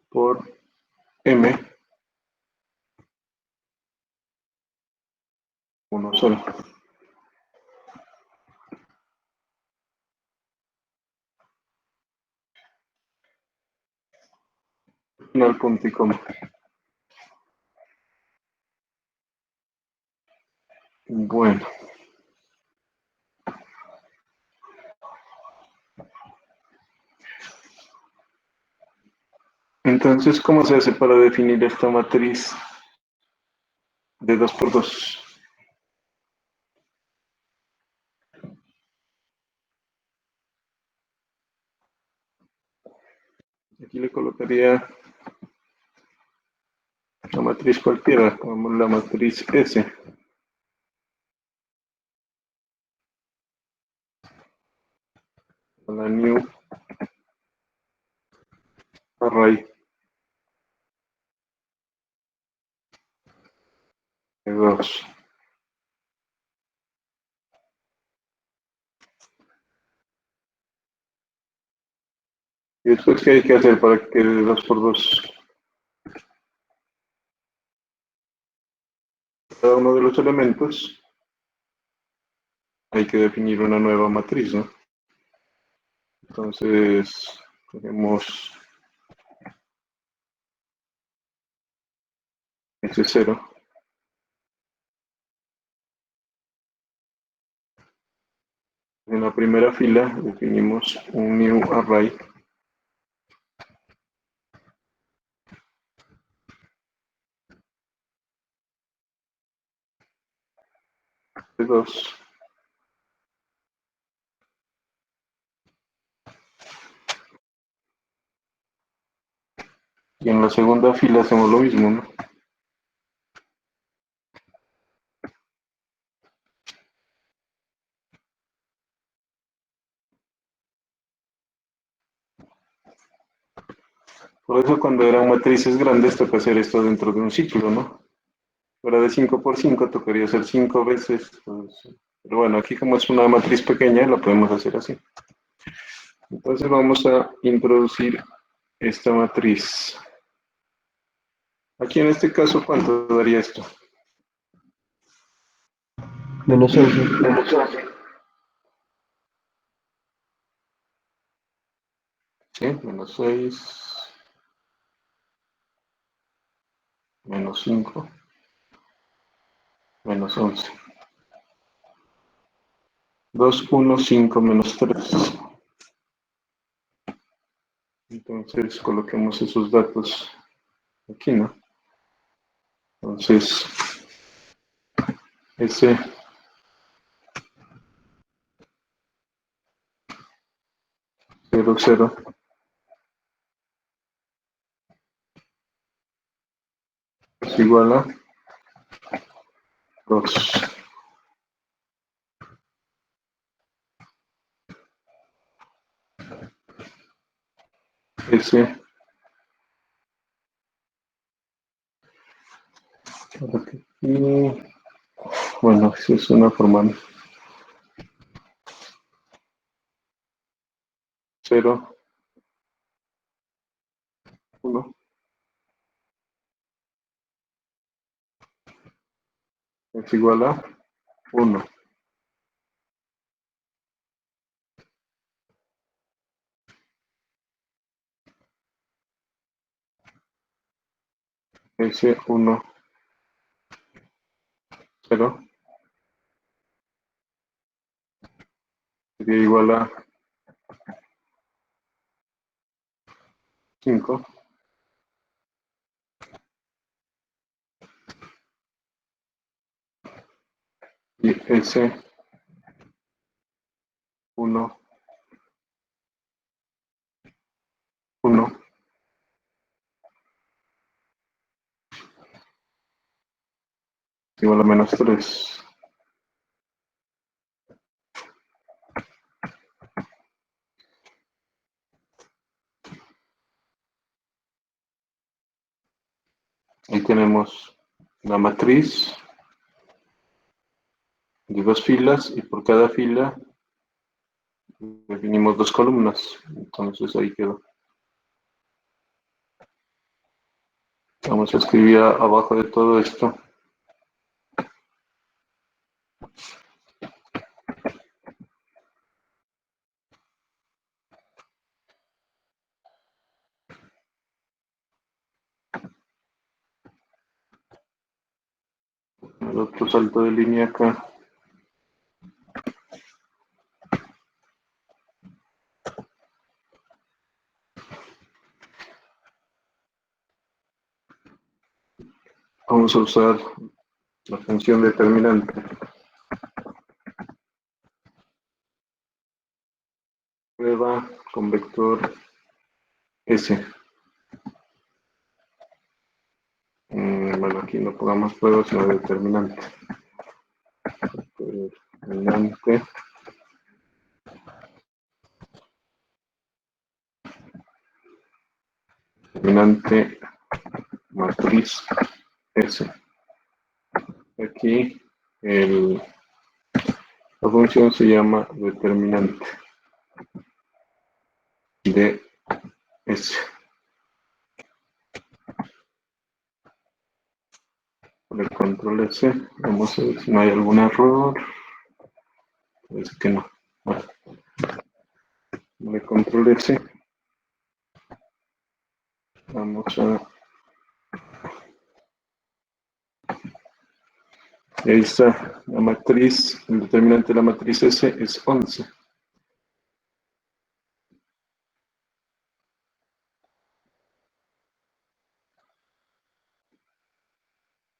Por M, 1, 0. Final punto y coma. Bueno. Entonces, ¿cómo se hace para definir esta matriz de 2 por 2? Aquí le colocaría la matriz cualquiera, como la matriz S. La new array de 2. ¿Y después qué hay que hacer para que quede 2 por 2? Cada uno de los elementos hay que definir una nueva matriz, ¿no? Entonces, tenemos S0. En la primera fila definimos un new array de 2. Y en la segunda fila hacemos lo mismo, ¿no? Por eso cuando eran matrices grandes toca hacer esto dentro de un ciclo, ¿no? Fuera de 5 por 5 tocaría hacer 5 veces. Pues, pero bueno, aquí como es una matriz pequeña, la podemos hacer así. Entonces vamos a introducir esta matriz. Aquí en este caso, ¿cuánto daría esto? Menos 11. Sí, menos 6, menos 5, menos 11. 2, 1, 5, menos 3. Entonces, coloquemos esos datos aquí, ¿no? Entonces, ese 0, 0 es igual a 2. Ese, y bueno, esa es una forma 0, 1, es igual a 1. Ese 1, 0 sería igual a 5. Y ese 1, 1 igual a menos 3. Ahí tenemos la matriz de 2 filas y por cada fila definimos 2 columnas. Entonces ahí quedó. Vamos a escribir abajo de todo esto. El otro salto de línea acá. Vamos a usar la función determinante. Prueba con vector S. Bueno, aquí no pongamos prueba, sino determinante. Determinante. Determinante matriz S. Aquí la función se llama determinante de S. Por el control S, vamos a ver si no hay algún error. Parece que no. Bueno, por el control S, vamos a... Ahí está la matriz, el determinante de la matriz S es 11.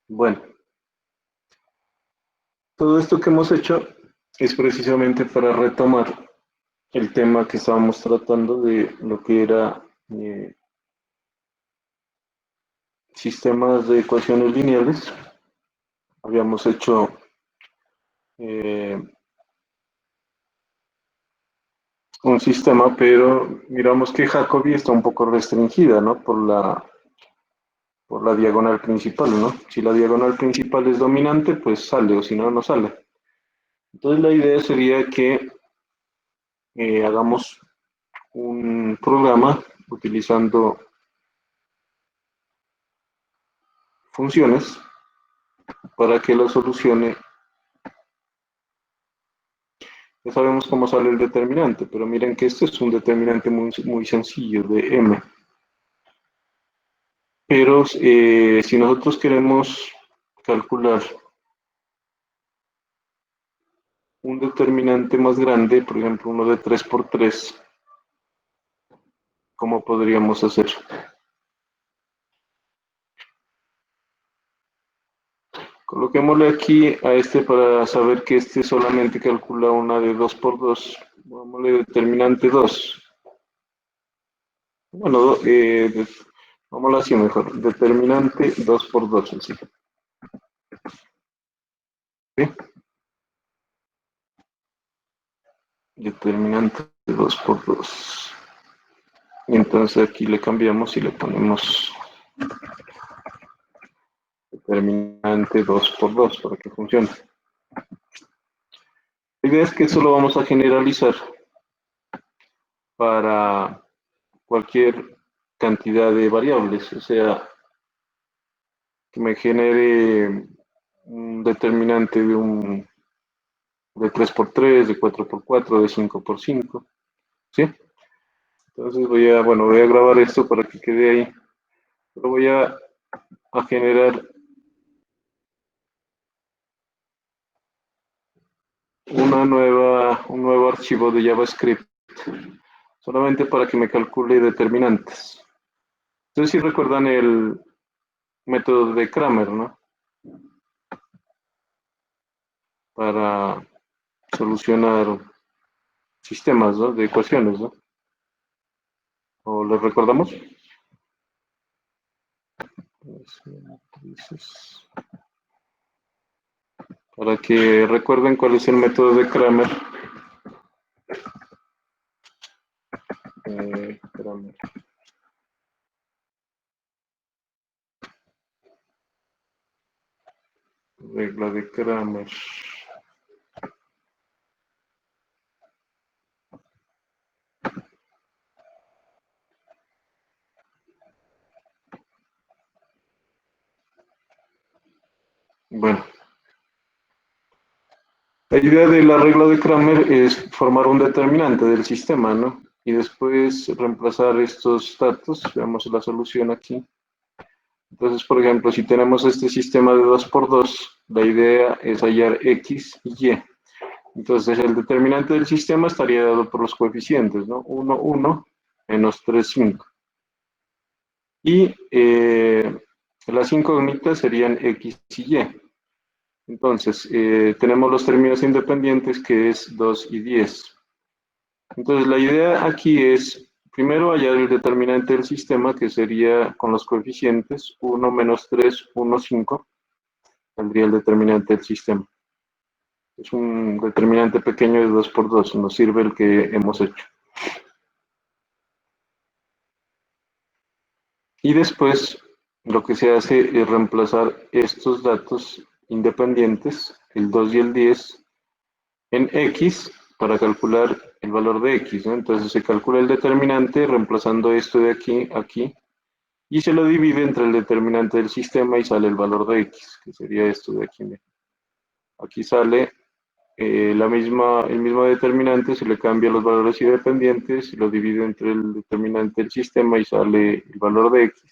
Bueno, todo esto que hemos hecho es precisamente para retomar el tema que estábamos tratando de lo que era sistemas de ecuaciones lineales. Habíamos hecho un sistema, pero miramos que Jacobi está un poco restringida, ¿no? Por la diagonal principal, ¿no? Si la diagonal principal es dominante, pues sale, o si no, no sale. Entonces la idea sería que hagamos un programa utilizando funciones para que lo solucione. Ya sabemos cómo sale el determinante, pero miren que este es un determinante muy sencillo de m. Pero si nosotros queremos calcular un determinante más grande, por ejemplo uno de 3 por 3, ¿cómo podríamos hacer? Coloquémosle aquí a este para saber que este solamente calcula una de 2 por 2. Pongámosle determinante 2. Bueno, vámonos así mejor. Determinante 2 por 2. Así. ¿Sí? Determinante 2 por 2. Y entonces aquí le cambiamos y le ponemos determinante 2 por 2 para que funcione. La idea es que eso lo vamos a generalizar para cualquier cantidad de variables, o sea, que me genere un determinante de 3 por 3, de 4 por 4, de 5 por 5, ¿sí? Entonces voy a grabar esto para que quede ahí. Pero voy a generar un nuevo archivo de JavaScript, solamente para que me calcule determinantes. Entonces, si recuerdan el método de Kramer, ¿no? Para solucionar sistemas, ¿no?, de ecuaciones, ¿no? ¿O lo recordamos? Para que recuerden cuál es el método de Kramer. Kramer. Regla de Kramer. Bueno, la idea de la regla de Kramer es formar un determinante del sistema, ¿no? Y después reemplazar estos datos. Veamos la solución aquí. Entonces, por ejemplo, si tenemos este sistema de 2 por 2, la idea es hallar x y y. Entonces, el determinante del sistema estaría dado por los coeficientes, ¿no? 1, 1, menos 3, 5. Y las incógnitas serían x y y. Entonces, tenemos los términos independientes, que es 2 y 10. Entonces, la idea aquí es, primero, hallar el determinante del sistema, que sería con los coeficientes 1, menos 3, 1, 5. Tendría el determinante del sistema. Es un determinante pequeño de 2 por 2. Nos sirve el que hemos hecho. Y después, lo que se hace es reemplazar estos datos independientes, el 2 y el 10, en x para calcular el valor de x, ¿no? Entonces se calcula el determinante reemplazando esto de aquí, aquí, y se lo divide entre el determinante del sistema y sale el valor de x, que sería esto de aquí. Aquí sale el mismo determinante, se le cambia los valores independientes, se lo divide entre el determinante del sistema y sale el valor de x.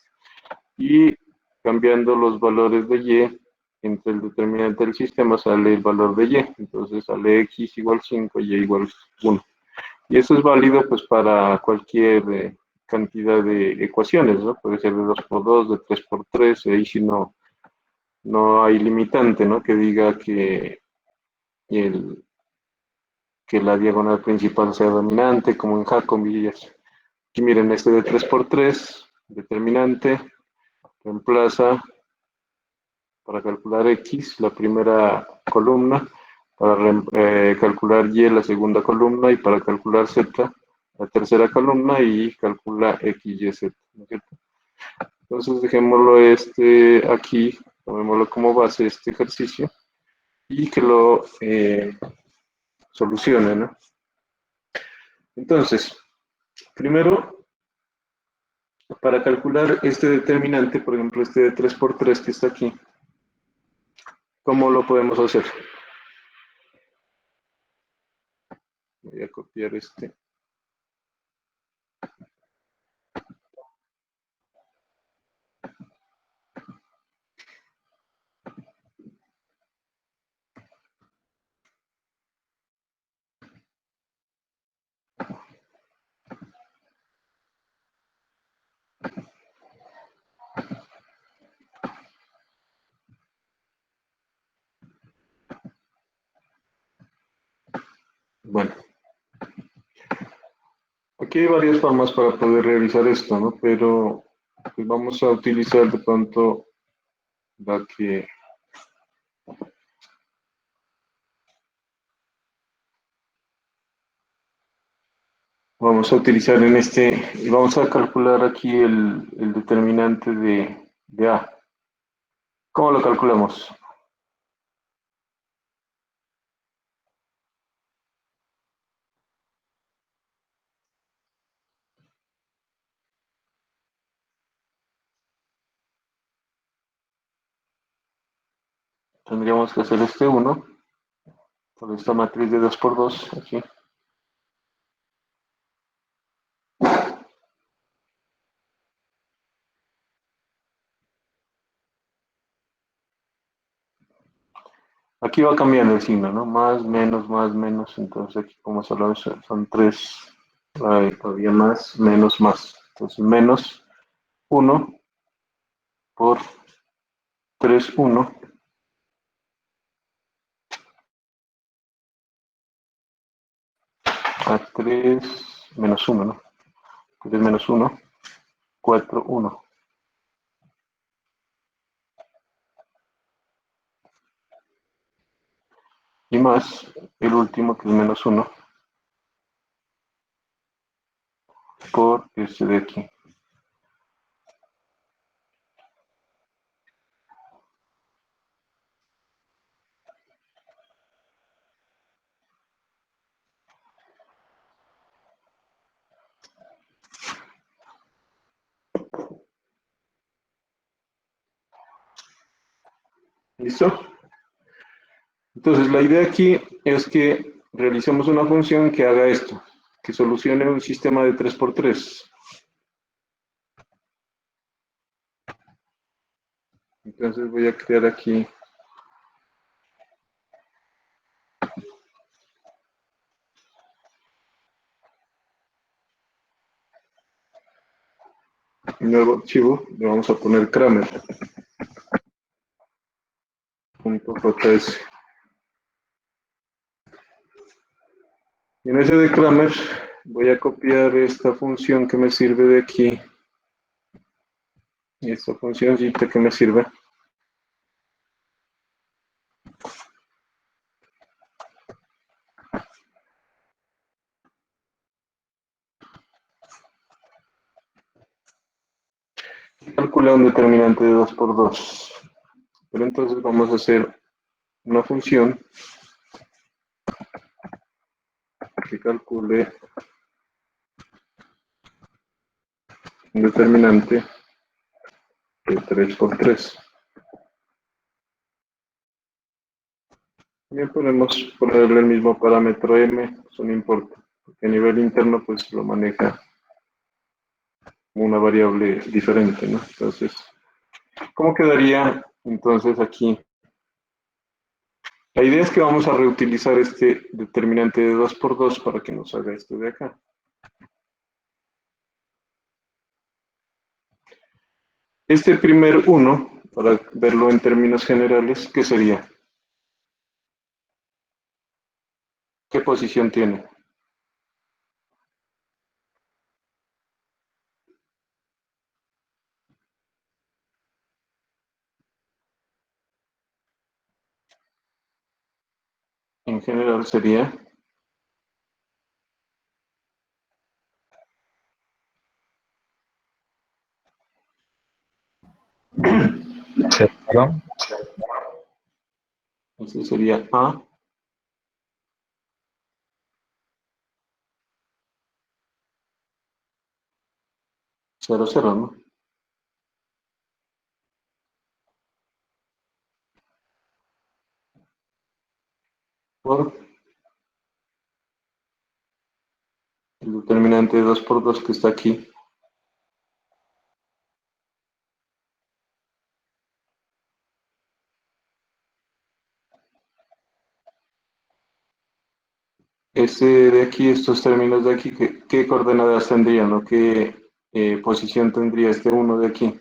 Y cambiando los valores de y entre el determinante del sistema sale el valor de y. Entonces sale x igual 5, y igual 1. Y eso es válido pues para cualquier cantidad de ecuaciones, ¿no? Puede ser de 2 por 2, de 3 por 3, ahí si no hay limitante, ¿no?, que diga que la diagonal principal sea dominante, como en Jacobi. Aquí miren, este de 3 por 3, determinante, reemplaza para calcular x la primera columna, para calcular y la segunda columna, y para calcular z la tercera columna, y calcula x, y, z, ¿no es cierto? Entonces dejémoslo aquí, tomémoslo como base este ejercicio, y que lo solucione, ¿no? Entonces, primero Para calcular este determinante, por ejemplo, este de 3 por 3 que está aquí, ¿cómo lo podemos hacer? Voy a copiar este. Bueno, aquí hay varias formas para poder realizar esto, ¿no? Pero pues vamos a utilizar de pronto la que vamos a utilizar en este, y vamos a calcular aquí el determinante de A. ¿Cómo lo calculamos? Tendríamos que hacer este 1 por esta matriz de 2 por 2 aquí. Aquí va cambiando el signo, ¿no? Más, menos. Entonces aquí como solo son 3, todavía más, más. Entonces menos 1 por 3 1 a 3 menos 1, ¿no? 3 menos 1, 4 1. Y más el último que es menos 1 por este de aquí. ¿Listo? Entonces la idea aquí es que realicemos una función que haga esto, que solucione un sistema de 3 por 3. Entonces voy a crear aquí un nuevo archivo, le vamos a poner Kramer.js. Y en ese de Kramer voy a copiar esta función que me sirve de aquí, y esta funcióncita que me sirve. Calcula un determinante de 2 por 2. Pero entonces vamos a hacer una función que calcule un determinante de 3 por 3. Bien, podemos ponerle el mismo parámetro m, eso no importa, porque a nivel interno pues lo maneja como una variable diferente, ¿no? Entonces, ¿cómo quedaría entonces aquí? La idea es que vamos a reutilizar este determinante de 2 por 2 para que nos haga esto de acá. Este primer 1, para verlo en términos generales, ¿qué sería? ¿Qué posición tiene? En general sería Cero. Este sería A, 0, 0, ¿no? Por el determinante de 2 por 2 que está aquí. Este de aquí, estos términos de aquí, ¿qué coordenadas tendrían o qué posición tendría este 1 de aquí?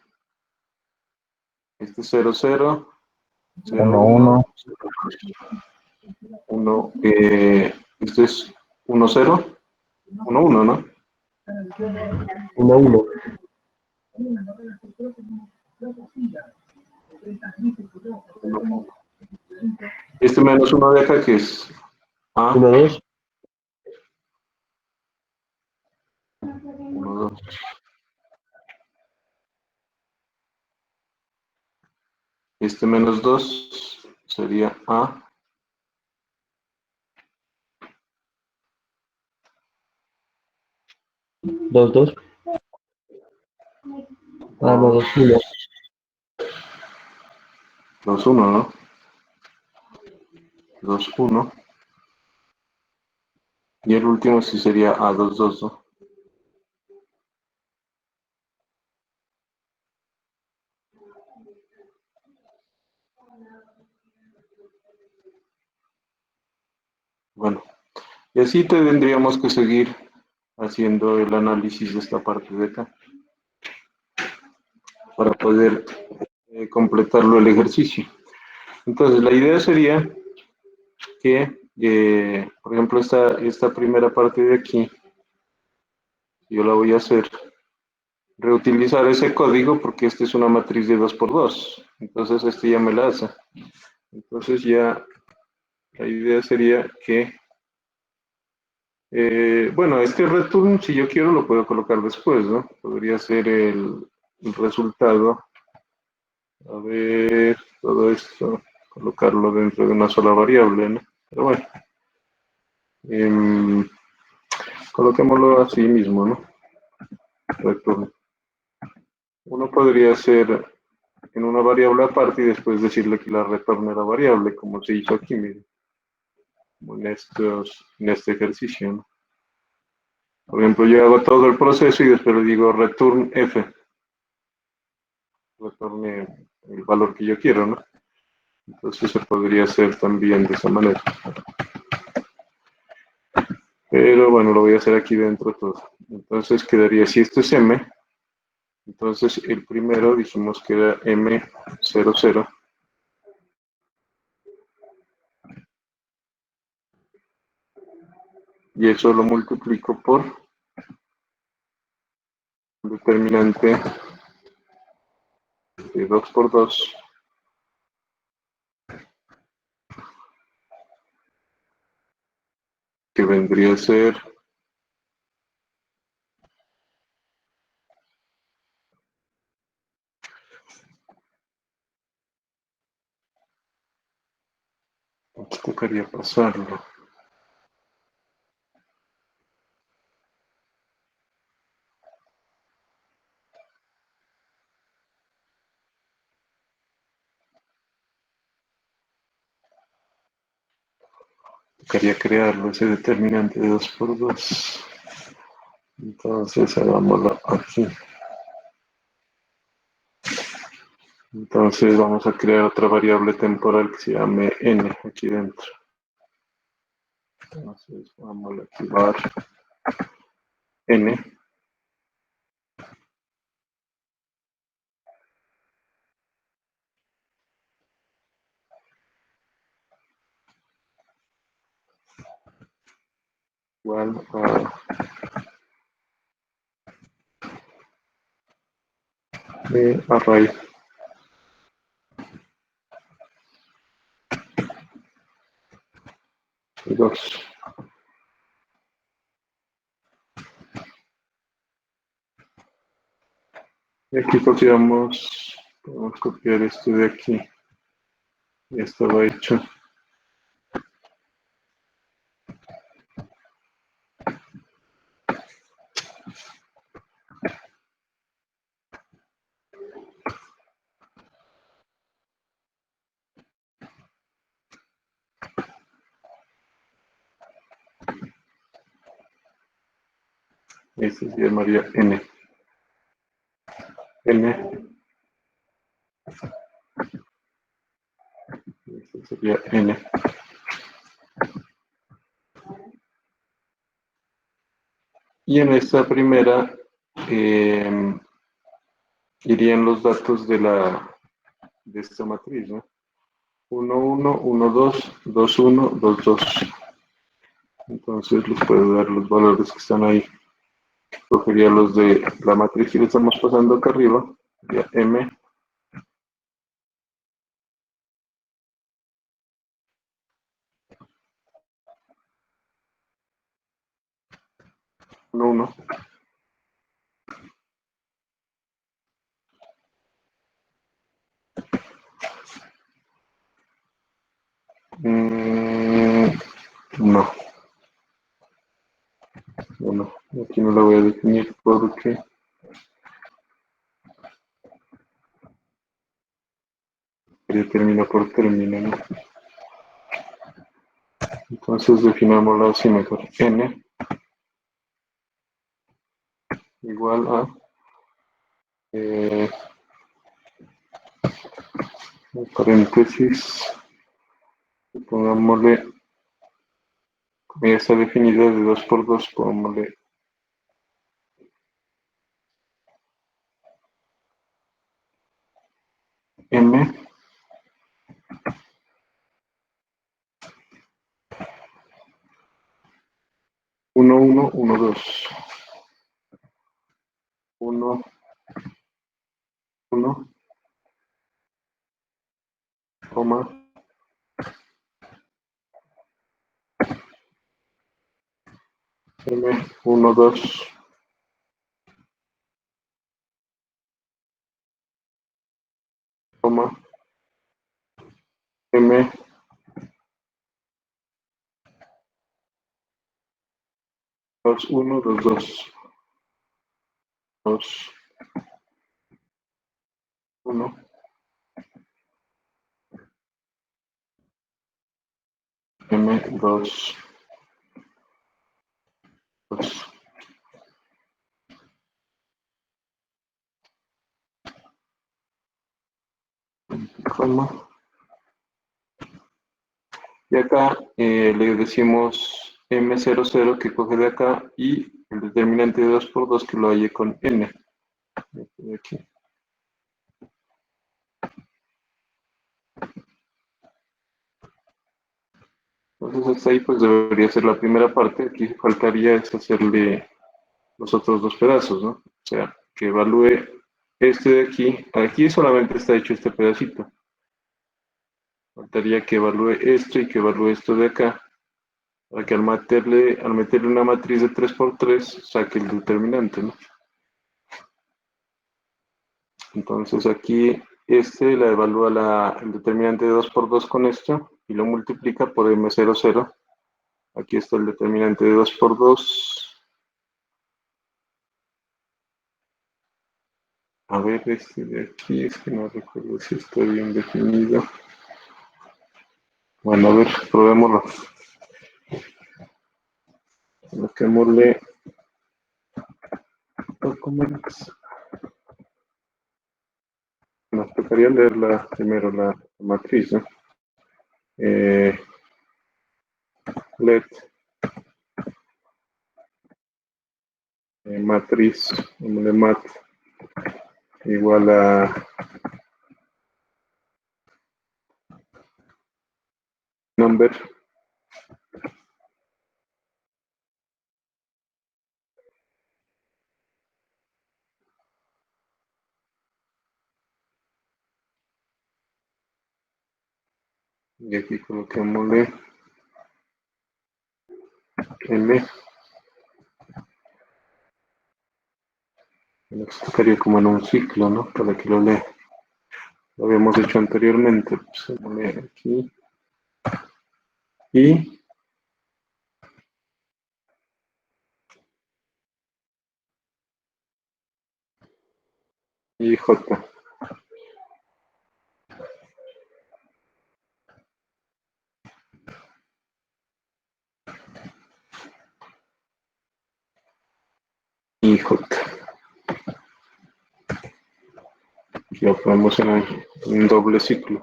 Este 0, 0, 0, 1, 1, 1, 1, este es 1, 0, 1, 1, ¿no? 1, 1. Este menos 1 de acá, que es A, 1, 2. 1, 2. Este menos 2 sería A, 2, 2. Ah, no, 2, 1. 2, 1, ¿no? 2, 1. Y el último sí sería A, 2, 2, ¿no? Bueno, y así tendríamos que seguir haciendo el análisis de esta parte de acá para poder completarlo el ejercicio. Entonces, la idea sería que, por ejemplo, esta primera parte de aquí, yo la voy a hacer, reutilizar ese código porque esta es una matriz de 2 por 2. Entonces, este ya me la hace. Entonces, ya la idea sería que, bueno, este return, si yo quiero, lo puedo colocar después, ¿no? Podría ser el resultado. A ver, todo esto, colocarlo dentro de una sola variable, ¿no? Pero bueno, em, coloquémoslo así mismo, ¿no? Return. Uno podría hacer en una variable aparte y después decirle que la retorne la variable, como se hizo aquí, miren, como en este ejercicio, ¿no? Por ejemplo, yo hago todo el proceso y después le digo return f, retorne el valor que yo quiero, ¿no? Entonces se podría hacer también de esa manera. Pero bueno, lo voy a hacer aquí dentro todo. Entonces quedaría, si esto es m, entonces el primero dijimos que era m00. Y eso lo multiplico por el determinante de 2 por 2, que vendría a ser, aquí tocaría pasarlo. Tocaría crearlo, ese determinante de 2 por 2. Entonces hagámoslo aquí. Entonces vamos a crear otra variable temporal que se llame n aquí dentro. Entonces vamos a activar n. Igual a array 2. Y aquí podemos copiar esto de aquí. Ya estaba hecho. Este se llamaría N. N. Este sería N. Y en esta primera irían los datos de esta matriz, ¿no? 1, 1, 1, 2, 2, 1, 2, 2. Entonces les puedo dar los valores que están ahí. Cogería los de la matriz que le estamos pasando acá arriba, sería M. Uno, uno. No, bueno, aquí no la voy a definir porque termina por término, ¿no? Entonces definámoslo así mejor. N igual a paréntesis, pongámosle, como ya está definida de 2 por 2, pongámosle M 1, 1, 1, 2. 1, 1, coma, M 1, 2, coma, M 2, 1, 2, 2. 2, 1, M 2, 2. Coma. Y acá le decimos M00 que coge de acá y el determinante de 2 por 2 que lo halle con N. De aquí. Entonces hasta ahí pues debería ser la primera parte. Aquí faltaría es hacerle los otros dos pedazos, ¿no? O sea, que evalúe este de aquí. Aquí solamente está hecho este pedacito. Faltaría que evalúe esto y que evalúe esto de acá. Para que al meterle una matriz de 3 por 3 saque el determinante, ¿no? Entonces aquí este la evalúa el determinante de 2 por 2 con esto y lo multiplica por M00. Aquí está el determinante de 2 por 2. A ver, este de aquí es que no recuerdo si está bien definido. Bueno, a ver, probémoslo. Coloquémosle documents. Nos tocaría leer primero la matriz, ¿no? Let matriz, de mat igual a number. Y aquí coloquémosle M. Nos tocaría como en un ciclo, ¿no? Para que lo lea. Lo habíamos hecho anteriormente. Pues se pone aquí. Y J. y J. Aquí lo ponemos en un doble ciclo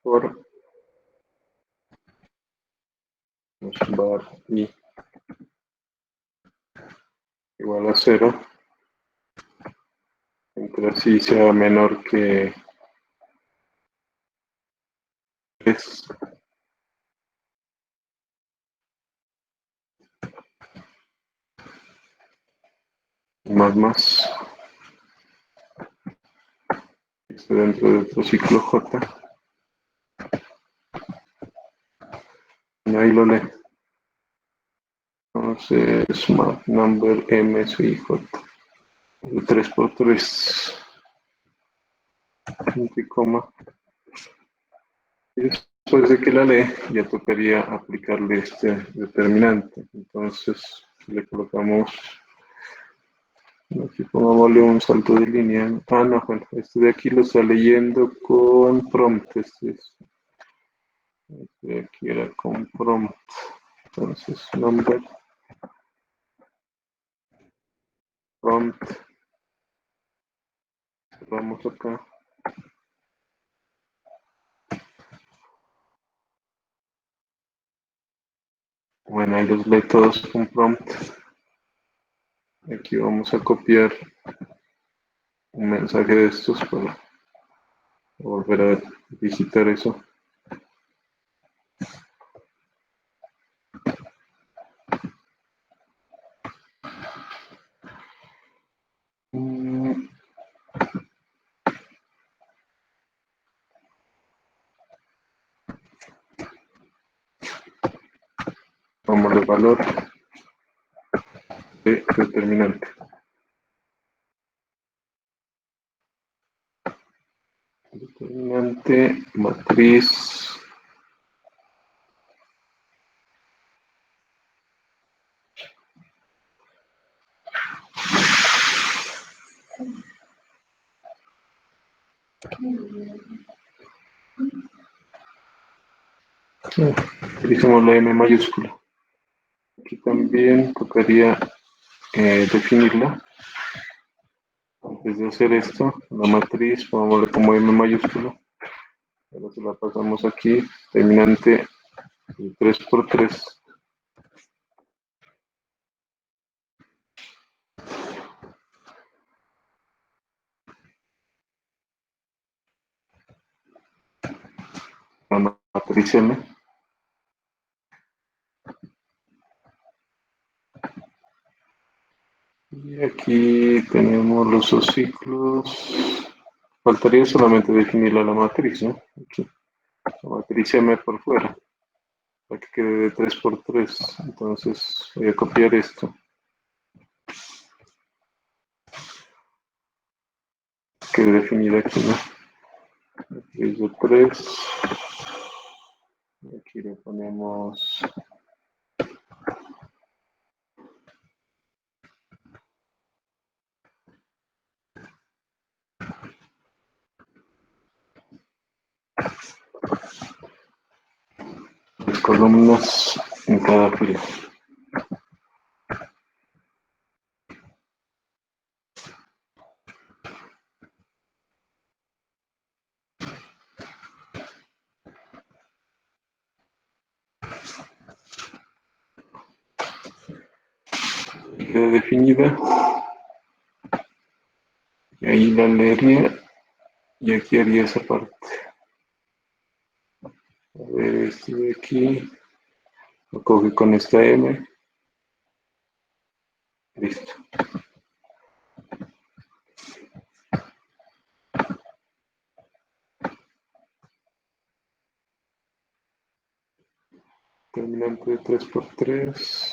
por var i igual a 0, entre así sea menor que 3. Más. Esto dentro de otro ciclo J. Y ahí lo lee. Entonces, map number M, y J. 3 por 3. Punto y coma. Y después de que la lee, ya tocaría aplicarle este determinante. Entonces, le colocamos, aquí pongámosle un salto de línea. No, bueno, este de aquí lo está leyendo con prompt. Este de aquí era con prompt. Entonces, number, prompt. Vamos acá. Bueno, ahí los lee todos con prompt. Aquí vamos a copiar un mensaje de estos para volver a visitar eso. Vamos al valor de determinante. Determinante, matriz. Utilizamos la M mayúscula. Aquí también tocaría definirla. Antes de hacer esto, la matriz, pongámosle como M mayúscula. Ahora se la pasamos aquí, determinante 3 por 3. La matriz M. Y aquí tenemos los subciclos. Faltaría solamente definirla la matriz, ¿no? Aquí. La matriz M por fuera, para que quede de 3 por 3. Entonces voy a copiar esto. Quede definida aquí, ¿no? Matriz de 3. Aquí le ponemos las columnas en cada fila. Queda definida. Y ahí la leería. Y aquí haría esa parte. A ver, este de aquí. Lo coge con esta M. Listo. Determinante de 3 por 3.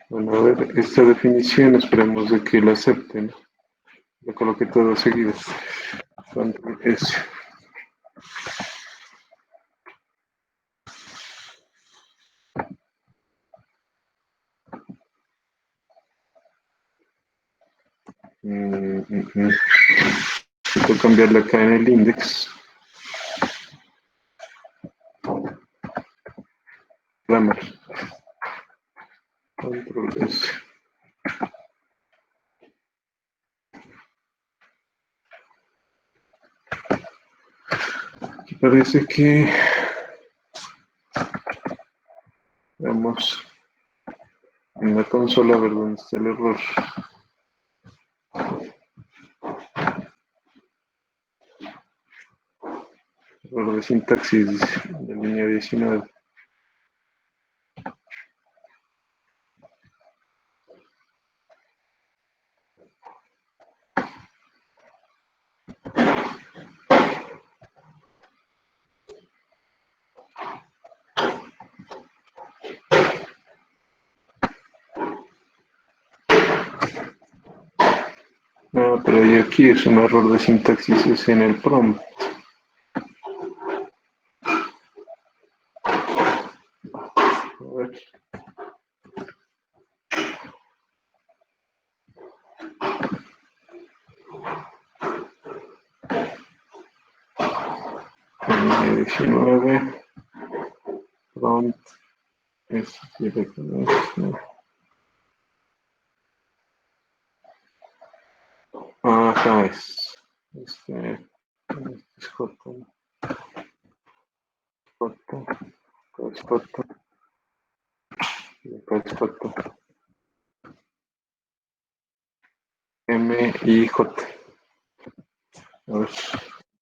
Bueno, a ver, esta definición esperemos de que la acepten. Lo coloqué todo seguido. Control S. Necesito cambiarla acá en el index. Grammar. Control S. Aquí parece que veamos en la consola a ver dónde está el error. Error de sintaxis, dice, de línea 19. No, pero ahí aquí es un error de sintaxis, es en el prompt. A ver. Línea 19. Prompt es directamente. Acá es. Es J. J. Acá es J. Y acá es J. M y J. A ver.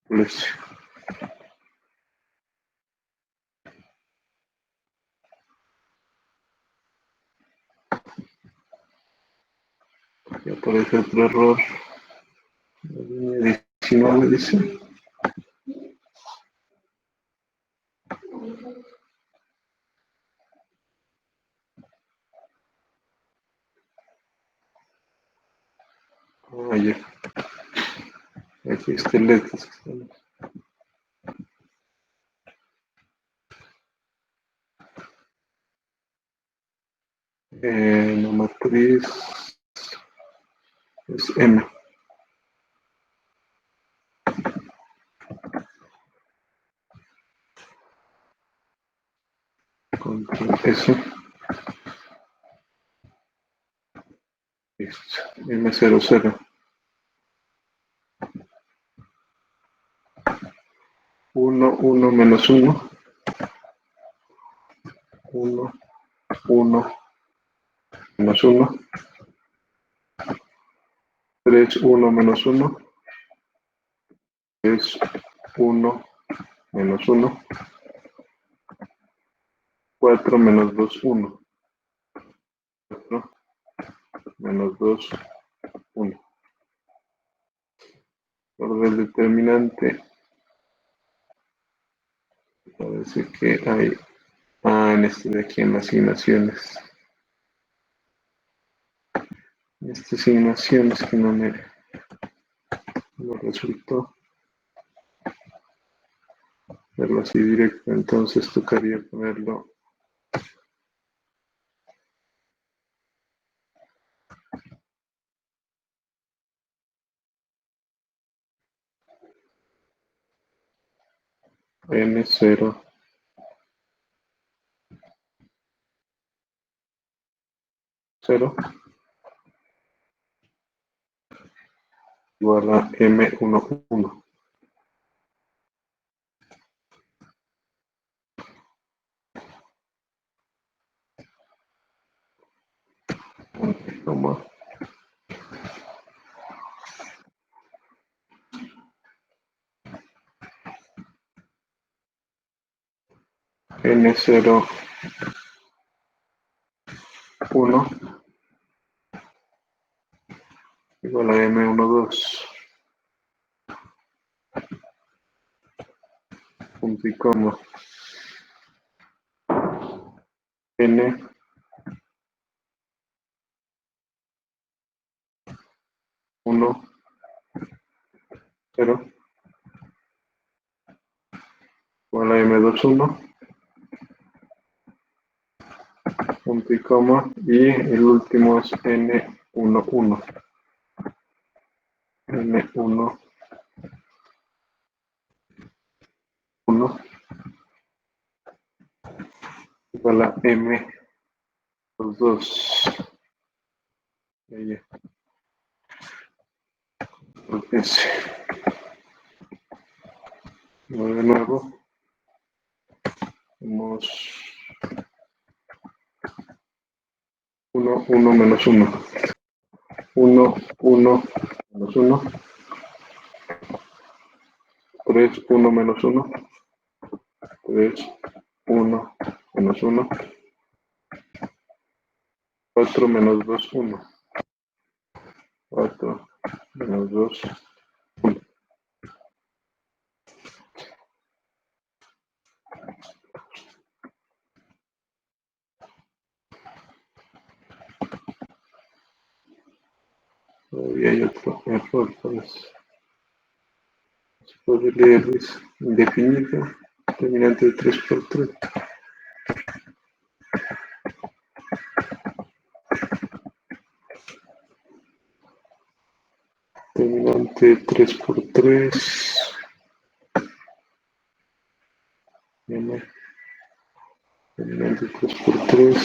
Pues, ya aparece otro error. La línea 19 dice. Ah, ya. Aquí está el LED. La matriz es M. Control S. Listo. M00. 1, 1 menos 1. 1, 1 menos 1. 3, 1 menos 1. Es 1 menos 1. 4 menos 2, 1. 4 menos 2, 1. Por del determinante, parece que hay. En este de aquí en asignaciones. En esta asignaciones que no me resultó verlo así directo, entonces tocaría ponerlo N0 0 igual a M11. Como N0 1 igual a M12. Punto y coma. N 1 0 igual a M21. Punto y coma. Y el último es N11. N11 igual a M Los dos. Ahí. Ese. De nuevo. Tenemos 1, 1 menos 1. 1, 1 menos 1. 3, 1 menos 1. 3, 1 menos 1. 4 menos 2, 1. 4 menos 2, 1. Todavía hay otro error, pues. Se puede leer es indefinido, determinante de 3 por 3. Determinante de 3 por 3. Determinante 3 por 3.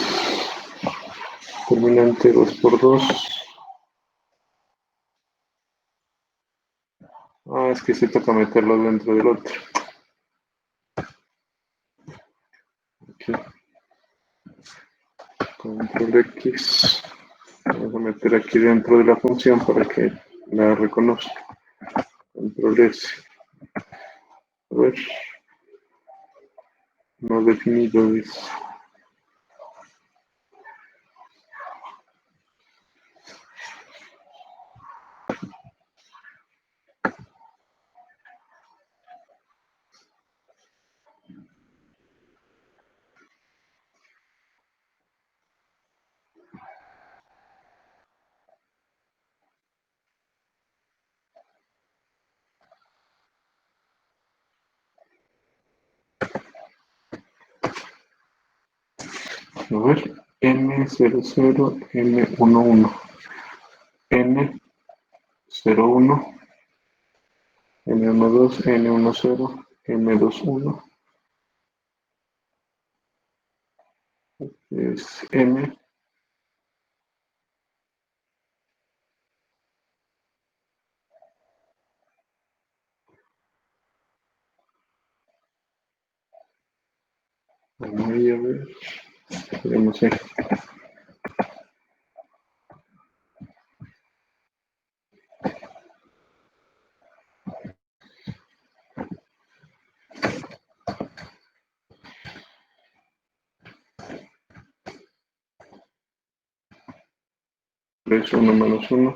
Determinante 2 por 2. Ah, es que se toca meterlo dentro del otro. Aquí. Control X. Vamos a meter aquí dentro de la función para que la reconozca. Control S. A ver. No definido es. A ver, N00, N11, N01, N12, N10, M21, es M, vamos ahí a ver, tenemos ahí. Tres, 1 menos 1,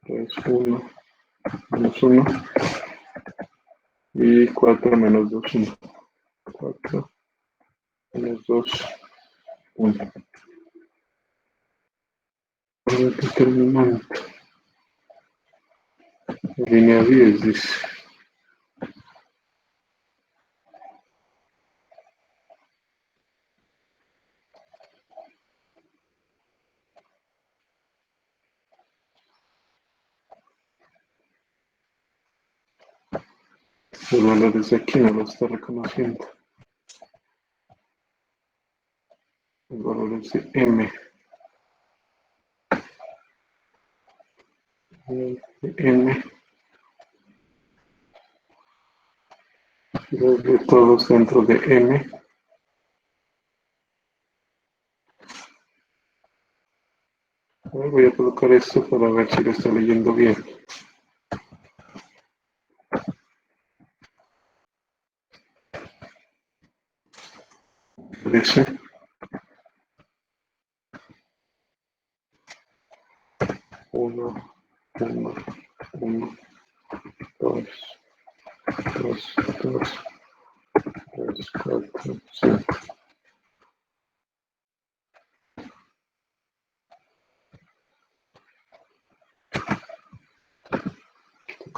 3, 1 menos 1 y 4 menos 2, 1. 4 menos 2, 1. Determinante. Línea 10 dice. Los valores de aquí no lo está reconociendo. Los valores de M. M. Los de todos dentro de M. Voy a colocar esto para ver si lo está leyendo bien. Parece. 1, 1, 1, 2, 2, 2, 3, 4, 5.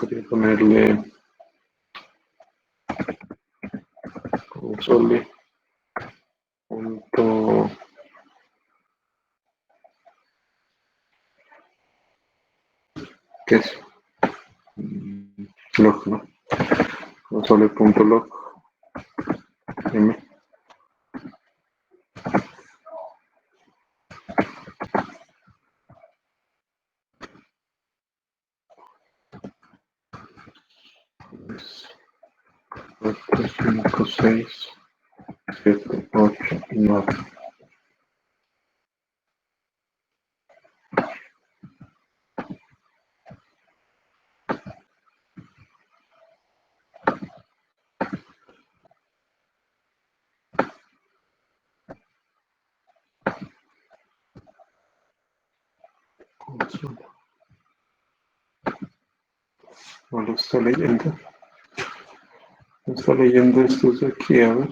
Quería ponerle console punto ¿qué es? Log, ¿no? Console.log M. 4, 5, 6, 7, 8 y 9. No lo está leyendo. No está leyendo estos de aquí, a ver.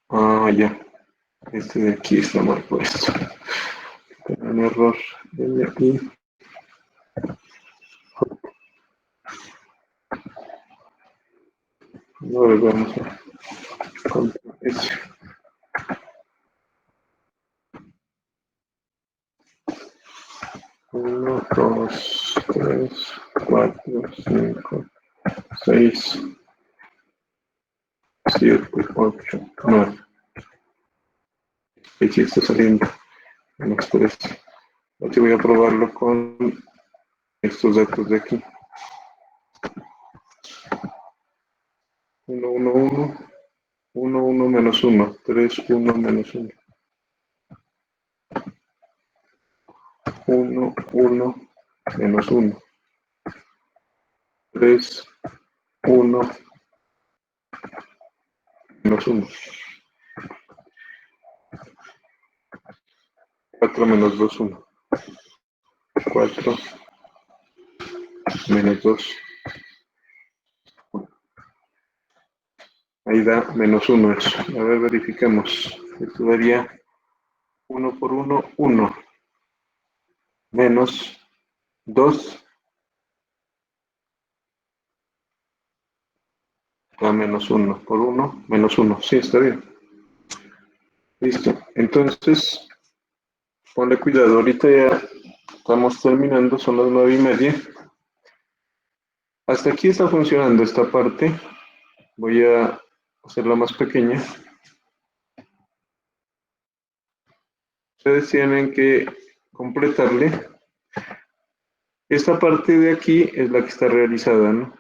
Ah, ya. Este de aquí está mal puesto. Tengo un error desde aquí. No lo vamos a contra eso. Uno, dos, tres, cuatro, cinco, 6, 7, 8, 9. Aquí está saliendo menos 3. Ahora voy a probarlo con estos datos de aquí. 1, 1, 1, 1, 1 menos 1, 3, 1 menos 1. 1, 1 menos 1. 3, 1 menos 1. 4 menos 2, 1. 4 menos 2. Ahí da menos 1 eso. A ver, verifiquemos. Esto daría 1 por 1, 1. Menos 2 da menos 1 por 1, menos 1. Sí, está bien. Listo. Entonces, ponle cuidado. Ahorita ya estamos terminando. Son las 9:30. Hasta aquí está funcionando esta parte. Voy a hacerla más pequeña. Ustedes tienen que completarle. Esta parte de aquí es la que está realizada, ¿no?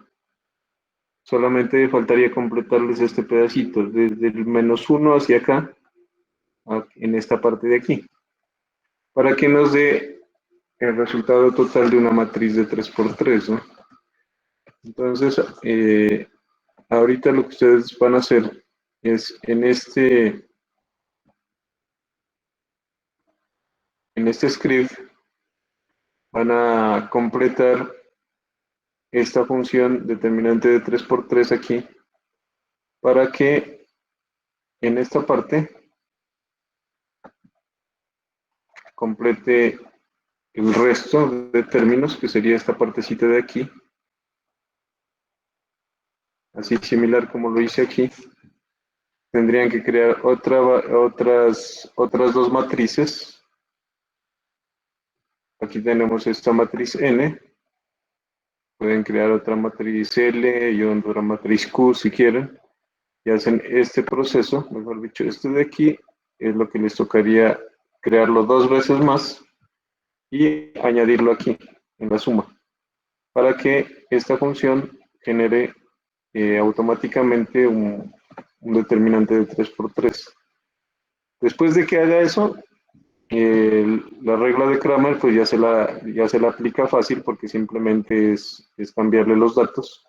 Solamente faltaría completarles este pedacito, desde el menos 1 hacia acá, en esta parte de aquí, para que nos dé el resultado total de una matriz de 3×3, ¿no? Entonces, ahorita lo que ustedes van a hacer es en este script van a completar esta función determinante de 3×3 aquí para que en esta parte complete el resto de términos, que sería esta partecita de aquí, así similar como lo hice aquí. Tendrían que crear otras dos matrices. Aquí tenemos esta matriz N. Pueden crear otra matriz L y otra matriz Q si quieren. Y hacen este proceso, mejor dicho, este de aquí es lo que les tocaría crearlo 2 veces más y añadirlo aquí en la suma, para que esta función genere automáticamente un determinante de 3×3. Después de que haga eso, la regla de Cramer pues ya se la aplica fácil, porque simplemente es cambiarle los datos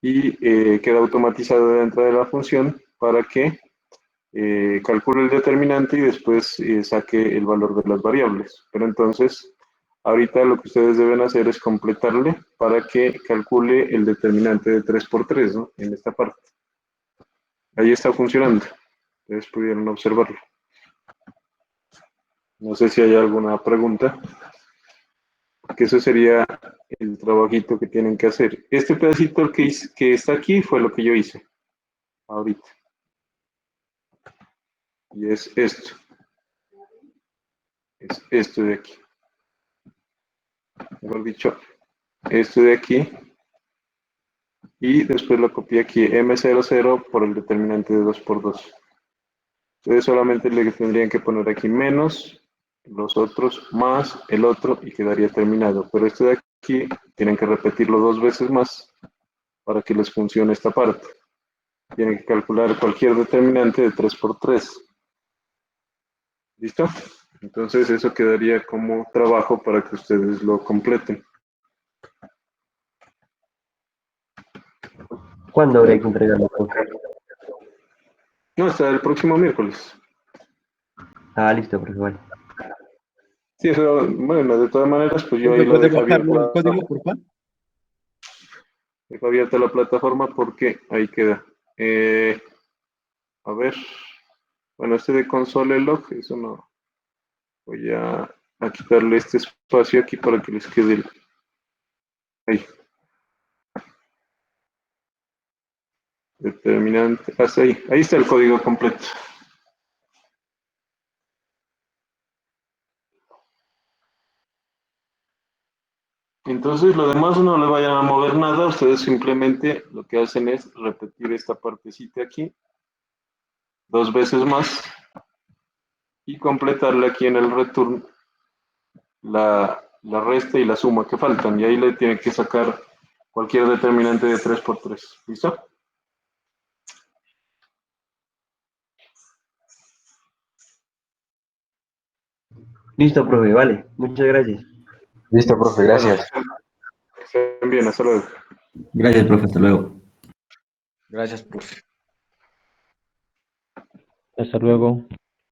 y queda automatizado dentro de la función para que calcule el determinante y después saque el valor de las variables. Pero entonces, ahorita lo que ustedes deben hacer es completarle para que calcule el determinante de 3×3, ¿no? En esta parte. Ahí está funcionando. Ustedes pudieron observarlo. No sé si hay alguna pregunta, porque eso sería el trabajito que tienen que hacer. Este pedacito que está aquí fue lo que yo hice ahorita. Y es esto. Es esto de aquí. Mejor dicho, esto de aquí. Y después lo copié aquí, M00 por el determinante de 2×2. Ustedes solamente le tendrían que poner aquí menos los otros más el otro y quedaría terminado. Pero esto de aquí, tienen que repetirlo 2 veces más para que les funcione esta parte. Tienen que calcular cualquier determinante de 3 por 3. ¿Listo? Entonces eso quedaría como trabajo para que ustedes lo completen. ¿Cuándo habría que entregarlo, profe? No, hasta el próximo miércoles. Ah, listo, profe, vale. Sí, eso, bueno, de todas maneras, pues yo ahí ¿Me lo puede dejo bajarlo el abierto. código, por favor? Dejo abierta la plataforma porque ahí queda. A ver, bueno, este de console log, eso no. Voy a quitarle este espacio aquí para que les quede ahí. Determinante, hasta ahí. Ahí está el código completo. Entonces, lo demás no le vayan a mover nada, ustedes simplemente lo que hacen es repetir esta partecita aquí 2 veces más y completarle aquí en el return la resta y la suma que faltan. Y ahí le tienen que sacar cualquier determinante de 3 por 3. ¿Listo? Listo, profe, vale. Muchas gracias. Listo, profe, Bueno, gracias. estén bien, hasta luego. Gracias, profe, hasta luego. Gracias, profe. Hasta luego.